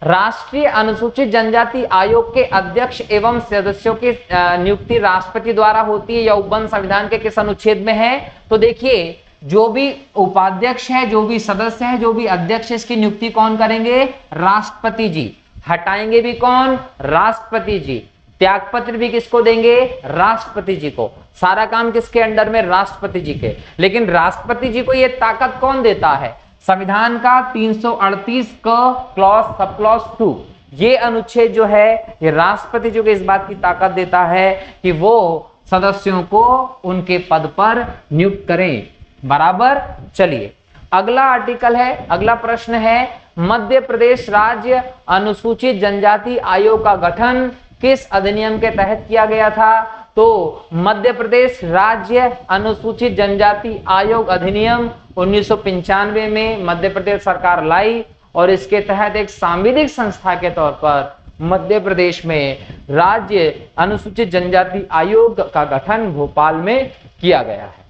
A: राष्ट्रीय अनुसूचित जनजाति आयोग के अध्यक्ष एवं सदस्यों की नियुक्ति राष्ट्रपति द्वारा होती है या उपबंध संविधान के किस अनुच्छेद में है? तो देखिए, जो भी उपाध्यक्ष है, जो भी सदस्य है, जो भी अध्यक्ष, इसकी नियुक्ति कौन करेंगे? राष्ट्रपति जी। हटाएंगे भी कौन? राष्ट्रपति जी। त्यागपत्र भी किसको देंगे? राष्ट्रपति जी को। सारा काम किसके अंडर में? राष्ट्रपति जी के। लेकिन राष्ट्रपति जी को यह ताकत कौन देता है? संविधान का 338 का क्लॉज सब क्लॉज 2, ये अनुच्छेद जो है ये राष्ट्रपति जी को इस बात की ताकत देता है कि वो सदस्यों को उनके पद पर नियुक्त करें। बराबर। चलिए अगला आर्टिकल है, अगला प्रश्न है, मध्य प्रदेश राज्य अनुसूचित जनजाति आयोग का गठन किस अधिनियम के तहत किया गया था? तो मध्य प्रदेश राज्य अनुसूचित जनजाति आयोग अधिनियम 1995 में मध्य प्रदेश सरकार लाई और इसके तहत एक सांविधिक संस्था के तौर पर मध्य प्रदेश में राज्य अनुसूचित जनजाति आयोग का गठन भोपाल में किया गया है।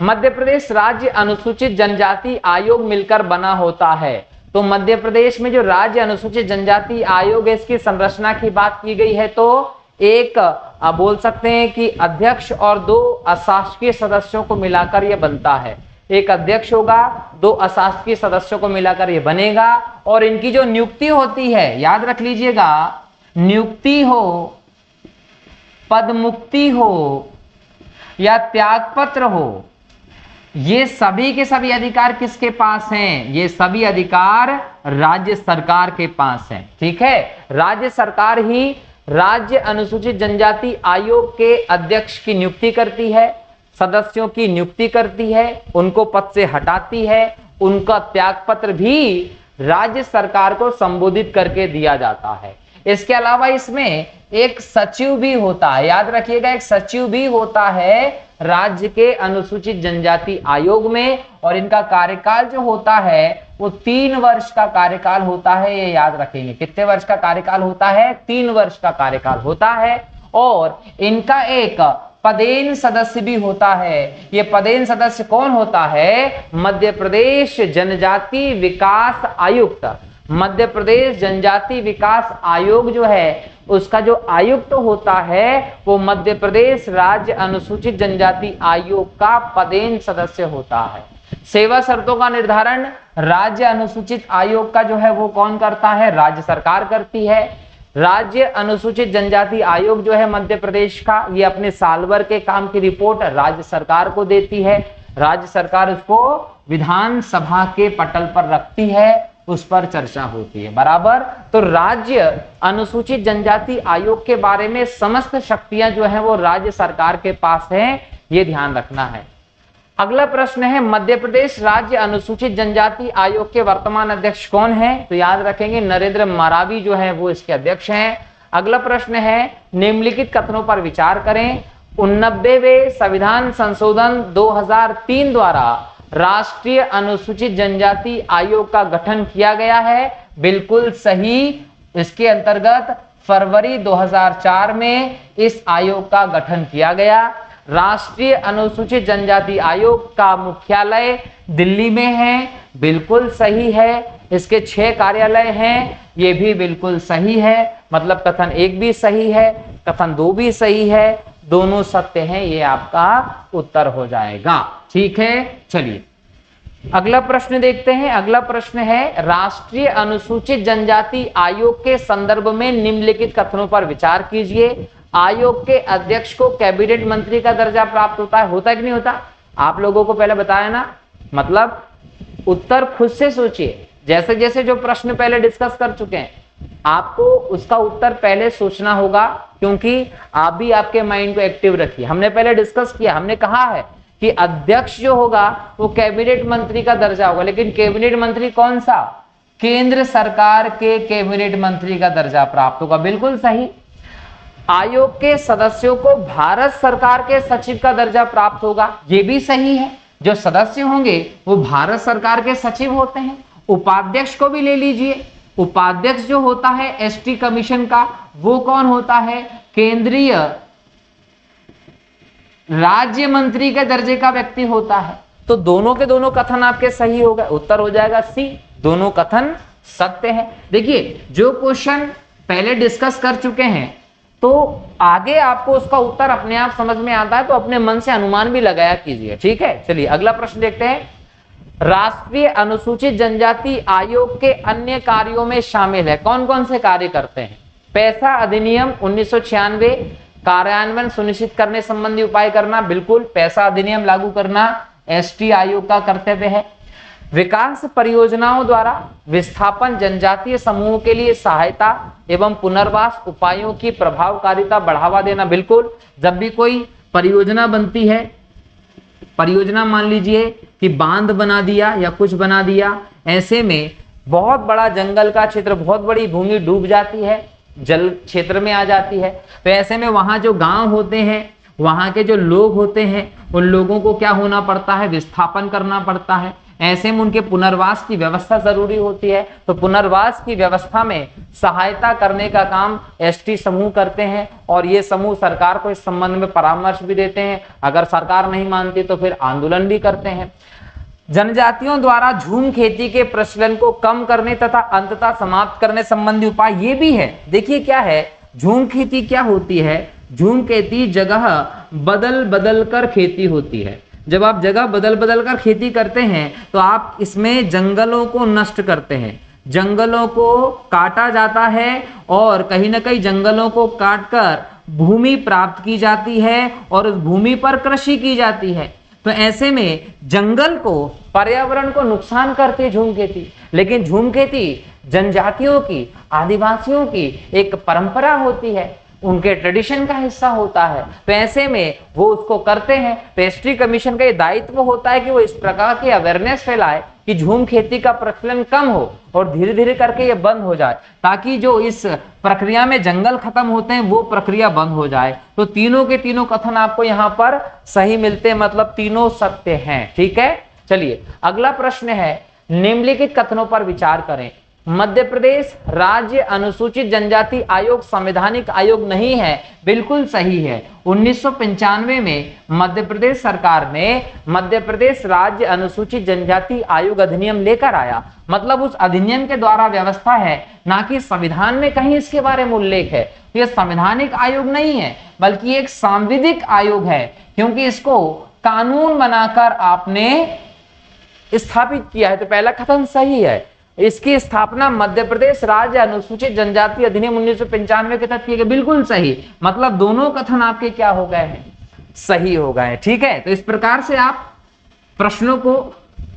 A: मध्य प्रदेश राज्य अनुसूचित जनजाति आयोग मिलकर बना होता है। तो मध्य प्रदेश में जो राज्य अनुसूचित जनजाति आयोग है इसकी संरचना की बात की गई है। तो एक बोल सकते हैं कि अध्यक्ष और 2 अशासकीय सदस्यों को मिलाकर यह बनता है। एक अध्यक्ष होगा, 2 अशासकीय सदस्यों को मिलाकर यह बनेगा और इनकी जो नियुक्ति होती है, याद रख लीजिएगा, नियुक्ति हो, पदमुक्ति हो या त्यागपत्र हो, ये सभी के सभी अधिकार किसके पास हैं? ये सभी अधिकार राज्य सरकार के पास हैं। ठीक है, राज्य सरकार ही राज्य अनुसूचित जनजाति आयोग के अध्यक्ष की नियुक्ति करती है, सदस्यों की नियुक्ति करती है, उनको पद से हटाती है, उनका त्यागपत्र भी राज्य सरकार को संबोधित करके दिया जाता है। इसके अलावा इसमें एक सचिव भी होता है, याद रखिएगा, एक सचिव भी होता है राज्य के अनुसूचित जनजाति आयोग में और इनका कार्यकाल जो होता है वो 3 वर्ष का कार्यकाल होता है। ये याद रखेंगे, कितने वर्ष का कार्यकाल होता है? 3 वर्ष का कार्यकाल होता है। और इनका एक पदेन सदस्य भी होता है। ये पदेन सदस्य कौन होता है? मध्य प्रदेश जनजाति विकास आयुक्त। मध्य प्रदेश जनजाति विकास आयोग जो है उसका जो आयुक्त होता है वो मध्य प्रदेश राज्य अनुसूचित जनजाति आयोग का पदेन सदस्य होता है। सेवा शर्तों का निर्धारण राज्य अनुसूचित आयोग का जो है वो कौन करता है? राज्य सरकार करती है। राज्य अनुसूचित जनजाति आयोग जो है मध्य प्रदेश का, ये अपने साल भर के काम की रिपोर्ट राज्य सरकार को देती है। राज्य सरकार उसको विधानसभा के पटल पर रखती है, उस पर चर्चा होती है। बराबर। तो राज्य अनुसूचित जनजाति आयोग के बारे में समस्त शक्तियां जो है वो राज्य सरकार के पास है, ये ध्यान रखना है। अगला प्रश्न है, मध्य प्रदेश राज्य अनुसूचित जनजाति आयोग के वर्तमान अध्यक्ष कौन है? तो याद रखेंगे नरेंद्र मरावी जो है वो इसके अध्यक्ष हैं। अगला प्रश्न है, निम्नलिखित कथनों पर विचार करें। 89वें संविधान संशोधन 2003 द्वारा राष्ट्रीय अनुसूचित जनजाति आयोग का गठन किया गया है। बिल्कुल सही। इसके अंतर्गत फरवरी 2004 में इस आयोग का गठन किया गया। राष्ट्रीय अनुसूचित जनजाति आयोग का मुख्यालय दिल्ली में है, बिल्कुल सही है। इसके 6 कार्यालय हैं, ये भी बिल्कुल सही है। मतलब कथन 1 भी सही है, कथन 2 भी सही है, दोनों सत्य हैं, ये आपका उत्तर हो जाएगा। ठीक है, चलिए अगला प्रश्न देखते हैं। अगला प्रश्न है, राष्ट्रीय अनुसूचित जनजाति आयोग के संदर्भ में निम्नलिखित कथनों पर विचार कीजिए। आयोग के अध्यक्ष को कैबिनेट मंत्री का दर्जा प्राप्त होता है कि नहीं होता? आप लोगों को पहले बताया ना, मतलब उत्तर खुद से सोचिए। जैसे जैसे जो प्रश्न पहले डिस्कस कर चुके हैं, आपको उसका उत्तर पहले सोचना होगा, क्योंकि आप भी आपके माइंड को एक्टिव रखिए। हमने पहले डिस्कस किया, हमने कहा है कि अध्यक्ष जो होगा वो कैबिनेट मंत्री का दर्जा होगा, लेकिन कैबिनेट मंत्री कौन सा? केंद्र सरकार के कैबिनेट मंत्री का दर्जा प्राप्त होगा। बिल्कुल सही। आयोग के सदस्यों को भारत सरकार के सचिव का दर्जा प्राप्त होगा, ये भी सही है। जो सदस्य होंगे वो भारत सरकार के सचिव होते हैं। उपाध्यक्ष को भी ले लीजिए, उपाध्यक्ष जो होता है एसटी कमीशन का, वो कौन होता है? केंद्रीय राज्य मंत्री के दर्जे का व्यक्ति होता है। तो दोनों के दोनों कथन आपके सही हो गए, उत्तर हो जाएगा सी, दोनों कथन सत्य है। देखिए जो क्वेश्चन पहले डिस्कस कर चुके हैं, तो आगे आपको उसका उत्तर अपने आप समझ में आता है, तो अपने मन से अनुमान भी लगाया कीजिए। ठीक है, चलिए अगला प्रश्न देखते हैं। राष्ट्रीय अनुसूचित जनजाति आयोग के अन्य कार्यों में शामिल है, कौन कौन से कार्य करते हैं? पैसा अधिनियम 1996 कार्यान्वयन सुनिश्चित करने संबंधी उपाय करना, बिल्कुल पैसा अधिनियम लागू करना एसटी आयोग का कर्तव्य है। विकास परियोजनाओं द्वारा विस्थापन जनजातीय समूहों के लिए सहायता एवं पुनर्वास उपायों की प्रभावकारिता बढ़ावा देना, बिल्कुल। जब भी कोई परियोजना बनती है, परियोजना मान लीजिए कि बांध बना दिया या कुछ बना दिया, ऐसे में बहुत बड़ा जंगल का क्षेत्र, बहुत बड़ी भूमि डूब जाती है, जल क्षेत्र में आ जाती है, तो ऐसे में वहां जो गांव होते हैं, वहां के जो लोग होते हैं, उन लोगों को क्या होना पड़ता है? विस्थापन करना पड़ता है। ऐसे में उनके पुनर्वास की व्यवस्था जरूरी होती है। तो पुनर्वास की व्यवस्था में सहायता करने का काम एसटी समूह करते हैं, और ये समूह सरकार को इस संबंध में परामर्श भी देते हैं। अगर सरकार नहीं मानती तो फिर आंदोलन भी करते हैं। जनजातियों द्वारा झूम खेती के प्रचलन को कम करने तथा अंततः समाप्त करने संबंधी उपाय, ये भी है। देखिए क्या है, झूम खेती क्या होती है? झूम खेती जगह बदल बदल कर खेती होती है। जब आप जगह बदल बदल कर खेती करते हैं तो आप इसमें जंगलों को नष्ट करते हैं, जंगलों को काटा जाता है, और कहीं ना कहीं जंगलों को काटकर भूमि प्राप्त की जाती है और उस भूमि पर कृषि की जाती है। तो ऐसे में जंगल को, पर्यावरण को नुकसान करती है झूम खेती। लेकिन झूम खेती जनजातियों की, आदिवासियों की एक परंपरा होती है, उनके ट्रेडिशन का हिस्सा होता है। तो ऐसे में वो उसको करते हैं। तो एसटी कमीशन का ये दायित्व होता है कि वो इस प्रकार की अवेयरनेस फैलाए कि झूम खेती का प्रचलन कम हो और धीरे धीरे करके ये बंद हो जाए, ताकि जो इस प्रक्रिया में जंगल खत्म होते हैं वो प्रक्रिया बंद हो जाए। तो तीनों के तीनों कथन आपको यहाँ पर सही मिलते हैं, मतलब तीनों सत्य हैं। ठीक है, चलिए अगला प्रश्न है, निम्नलिखित कथनों पर विचार करें। मध्य प्रदेश राज्य अनुसूचित जनजाति आयोग संवैधानिक आयोग नहीं है, बिल्कुल सही है। 1995 में मध्य प्रदेश सरकार ने मध्य प्रदेश राज्य अनुसूचित जनजाति आयोग अधिनियम लेकर आया, मतलब उस अधिनियम के द्वारा व्यवस्था है, ना कि संविधान में कहीं इसके बारे में उल्लेख है। तो यह संवैधानिक आयोग नहीं है, बल्कि एक सांविधिक आयोग है, क्योंकि इसको कानून बनाकर आपने स्थापित किया है। तो पहला कथन सही है। इसकी स्थापना मध्य प्रदेश राज्य अनुसूचित जनजाति अधिनियम 1995 के तहत किए गए, बिल्कुल सही। मतलब दोनों कथन आपके क्या हो गए हैं? सही हो गए हैं। ठीक है, तो इस प्रकार से आप प्रश्नों को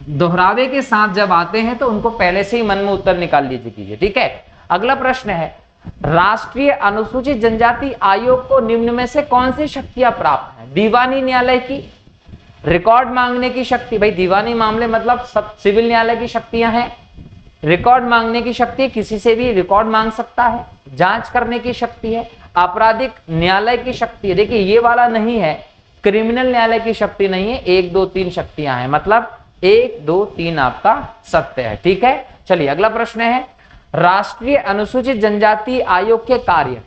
A: दोहरावे के साथ जब आते हैं तो उनको पहले से ही मन में उत्तर निकाल लीजिए। ठीक है, अगला प्रश्न है, राष्ट्रीय अनुसूचित जनजाति आयोग को निम्न में से कौन सी शक्तियां प्राप्त है? दीवानी न्यायालय की, रिकॉर्ड मांगने की शक्ति, भाई दीवानी मामले मतलब सिविल न्यायालय की शक्तियां हैं। रिकॉर्ड मांगने की शक्ति, किसी से भी रिकॉर्ड मांग सकता है। जांच करने की शक्ति है। आपराधिक न्यायालय की शक्ति है। देखिए ये वाला नहीं है, क्रिमिनल न्यायालय की शक्ति नहीं है। 1 2 3 शक्तियां हैं, मतलब 1 2 3 आपका सत्य है। ठीक है, चलिए अगला प्रश्न है, राष्ट्रीय अनुसूचित जनजाति आयोग के कार्य।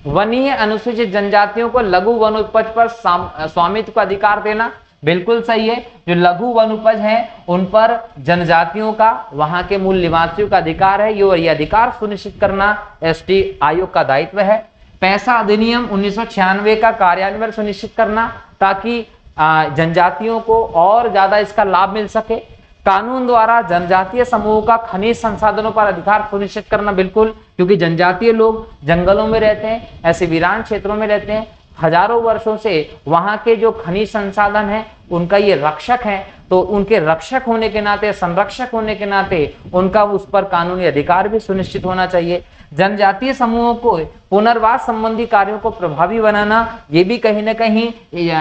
A: वनीय अनुसूचित जनजातियों को लघु वनोपज पर स्वामित्व का अधिकार देना, बिल्कुल सही है। जो लघु वनोपज है उन पर जनजातियों का, वहां के मूल निवासियों का अधिकार है, ये अधिकार सुनिश्चित करना एसटी आयोग का दायित्व है। पैसा अधिनियम 1996 का कार्यान्वयन सुनिश्चित करना ताकि जनजातियों को और ज्यादा इसका लाभ मिल सके। कानून द्वारा जनजातीय समूह का खनिज संसाधनों पर अधिकार सुनिश्चित करना, बिल्कुल, क्योंकि जनजातीय लोग जंगलों में रहते हैं, ऐसे वीरान क्षेत्रों में रहते हैं, हजारों वर्षों से वहां के जो खनिज संसाधन है उनका ये रक्षक है, तो उनके रक्षक होने के नाते, संरक्षक होने के नाते उनका उस पर कानूनी अधिकार भी सुनिश्चित होना चाहिए। जनजातीय समूहों को पुनर्वास संबंधी कार्यों को प्रभावी बनाना, ये भी कहीं ना कहीं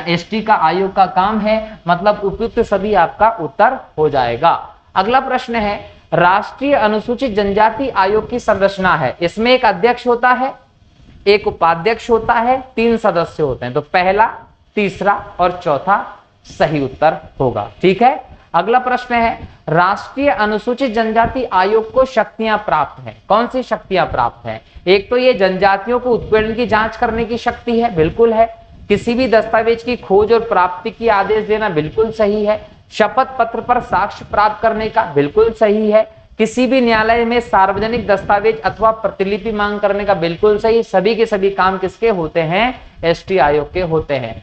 A: एसटी का आयोग का काम है। मतलब उपयुक्त सभी आपका उत्तर हो जाएगा। अगला प्रश्न है, राष्ट्रीय अनुसूचित जनजाति आयोग की संरचना है, इसमें एक अध्यक्ष होता है, एक उपाध्यक्ष होता है, 3 सदस्य होते हैं, तो पहला, तीसरा और चौथा सही उत्तर होगा। ठीक है। अगला प्रश्न है, राष्ट्रीय अनुसूचित जनजाति आयोग को शक्तियां प्राप्त हैं, कौन सी शक्तियां प्राप्त हैं? एक तो ये जनजातियों को उत्पीड़न की जांच करने की शक्ति है, बिल्कुल है। किसी भी दस्तावेज की खोज और प्राप्ति की आदेश देना, बिल्कुल सही है। शपथ पत्र पर साक्ष्य प्राप्त करने का, बिल्कुल सही है। किसी भी न्यायालय में सार्वजनिक दस्तावेज अथवा प्रतिलिपि मांग करने का, बिल्कुल सही। सभी के सभी काम किसके होते हैं? एसटी आयोग के होते हैं।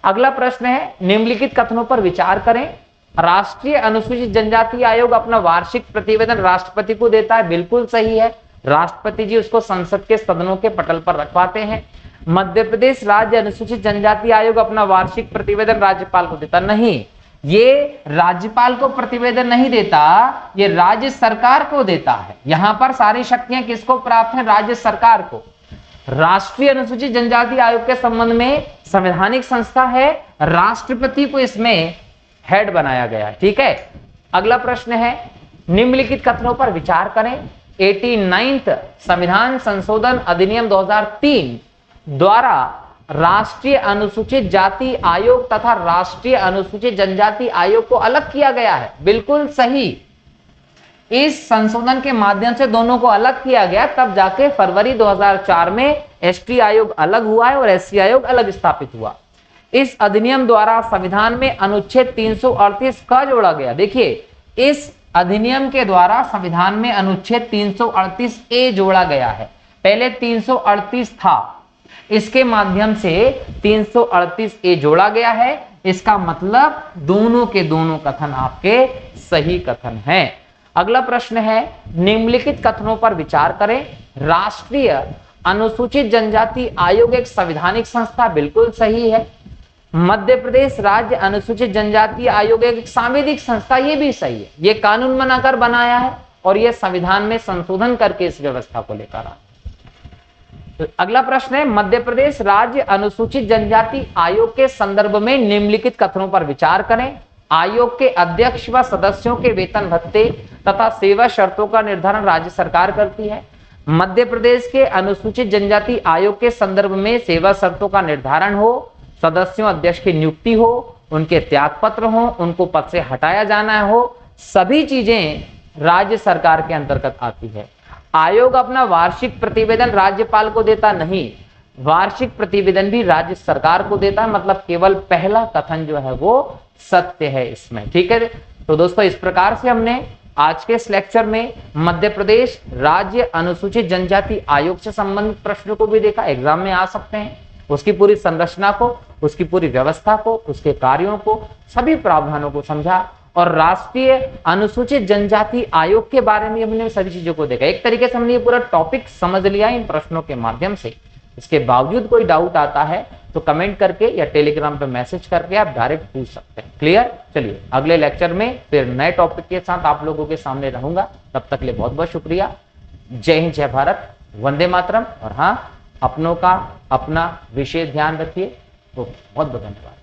A: अगला प्रश्न है, निम्नलिखित कथनों पर विचार करें। राष्ट्रीय अनुसूचित जनजाति आयोग अपना वार्षिक प्रतिवेदन राष्ट्रपति को देता है, बिल्कुल सही है। राष्ट्रपति जी उसको संसद के सदनों के पटल पर रखवाते हैं। मध्य प्रदेश राज्य अनुसूचित जनजाति आयोग अपना वार्षिक प्रतिवेदन राज्यपाल को देता, नहीं, ये राज्यपाल को प्रतिवेदन नहीं देता, ये राज्य सरकार को देता है। यहां पर सारी शक्तियां किसको प्राप्त हैं? राज्य सरकार को। राष्ट्रीय अनुसूचित जनजाति आयोग के संबंध में संवैधानिक संस्था है, राष्ट्रपति को इसमें हेड बनाया गया है। ठीक है। अगला प्रश्न है, निम्नलिखित कथनों पर विचार करें। 89th संविधान संशोधन अधिनियम 2003 द्वारा राष्ट्रीय अनुसूचित जाति आयोग तथा राष्ट्रीय अनुसूचित जनजाति आयोग को अलग किया गया है, बिल्कुल सही। इस संशोधन के माध्यम से दोनों को अलग किया गया, तब जाके फरवरी 2004 में एसटी आयोग अलग हुआ है और एससी आयोग अलग स्थापित हुआ। इस अधिनियम द्वारा संविधान में अनुच्छेद 338 का जोड़ा गया। देखिए, इस अधिनियम के द्वारा संविधान में अनुच्छेद 338A जोड़ा गया है। पहले 338 था, इसके माध्यम से 338A जोड़ा गया है। इसका मतलब दोनों के दोनों कथन आपके सही कथन हैं। अगला प्रश्न है, निम्नलिखित कथनों पर विचार करें। राष्ट्रीय अनुसूचित जनजाति आयोग एक संवैधानिक संस्था, बिल्कुल सही है। मध्य प्रदेश राज्य अनुसूचित जनजाति आयोग एक सांविधिक संस्था, ये भी सही है। ये कानून बनाकर बनाया है और ये संविधान में संशोधन करके इस व्यवस्था को लेकर आया। तो अगला प्रश्न है, मध्य प्रदेश राज्य अनुसूचित जनजाति आयोग के संदर्भ में निम्नलिखित कथनों पर विचार करें। आयोग के अध्यक्ष व सदस्यों के वेतन भत्ते तथा सेवा शर्तों का निर्धारण राज्य सरकार करती है। मध्य प्रदेश के अनुसूचित जनजाति आयोग के संदर्भ में सेवा शर्तों का निर्धारण हो, सदस्यों अध्यक्ष की नियुक्ति हो, उनके त्यागपत्र हो, उनको पद से हटाया जाना हो, सभी चीजें राज्य सरकार के अंतर्गत आती है। आयोग अपना वार्षिक प्रतिवेदन राज्यपाल को देता नहीं, वार्षिक प्रतिवेदन भी राज्य सरकार को देता है। मतलब केवल पहला कथन जो है वो सत्य है इसमें। ठीक है। तो दोस्तों, इस प्रकार से हमने आज के इस लेक्चर में मध्य प्रदेश राज्य अनुसूचित जनजाति आयोग से संबंधित प्रश्नों को भी देखा, एग्जाम में आ सकते हैं। उसकी पूरी संरचना को, उसकी पूरी व्यवस्था को, उसके कार्यों को, सभी प्रावधानों को समझा और राष्ट्रीय अनुसूचित जनजाति आयोग के बारे में हमने सभी चीजों को देखा। एक तरीके से हमने ये पूरा टॉपिक समझ लिया इन प्रश्नों के माध्यम से। इसके बावजूद कोई डाउट आता है तो कमेंट करके या टेलीग्राम पे मैसेज करके आप डायरेक्ट पूछ सकते हैं। क्लियर? चलिए, अगले लेक्चर में फिर नए टॉपिक के साथ आप लोगों के सामने रहूंगा। तब तक के लिए बहुत बहुत शुक्रिया। जय हिंद, जय भारत, वंदे मातरम। और हाँ, अपनों का अपना विशेष ध्यान रखिए। तो बहुत बहुत धन्यवाद।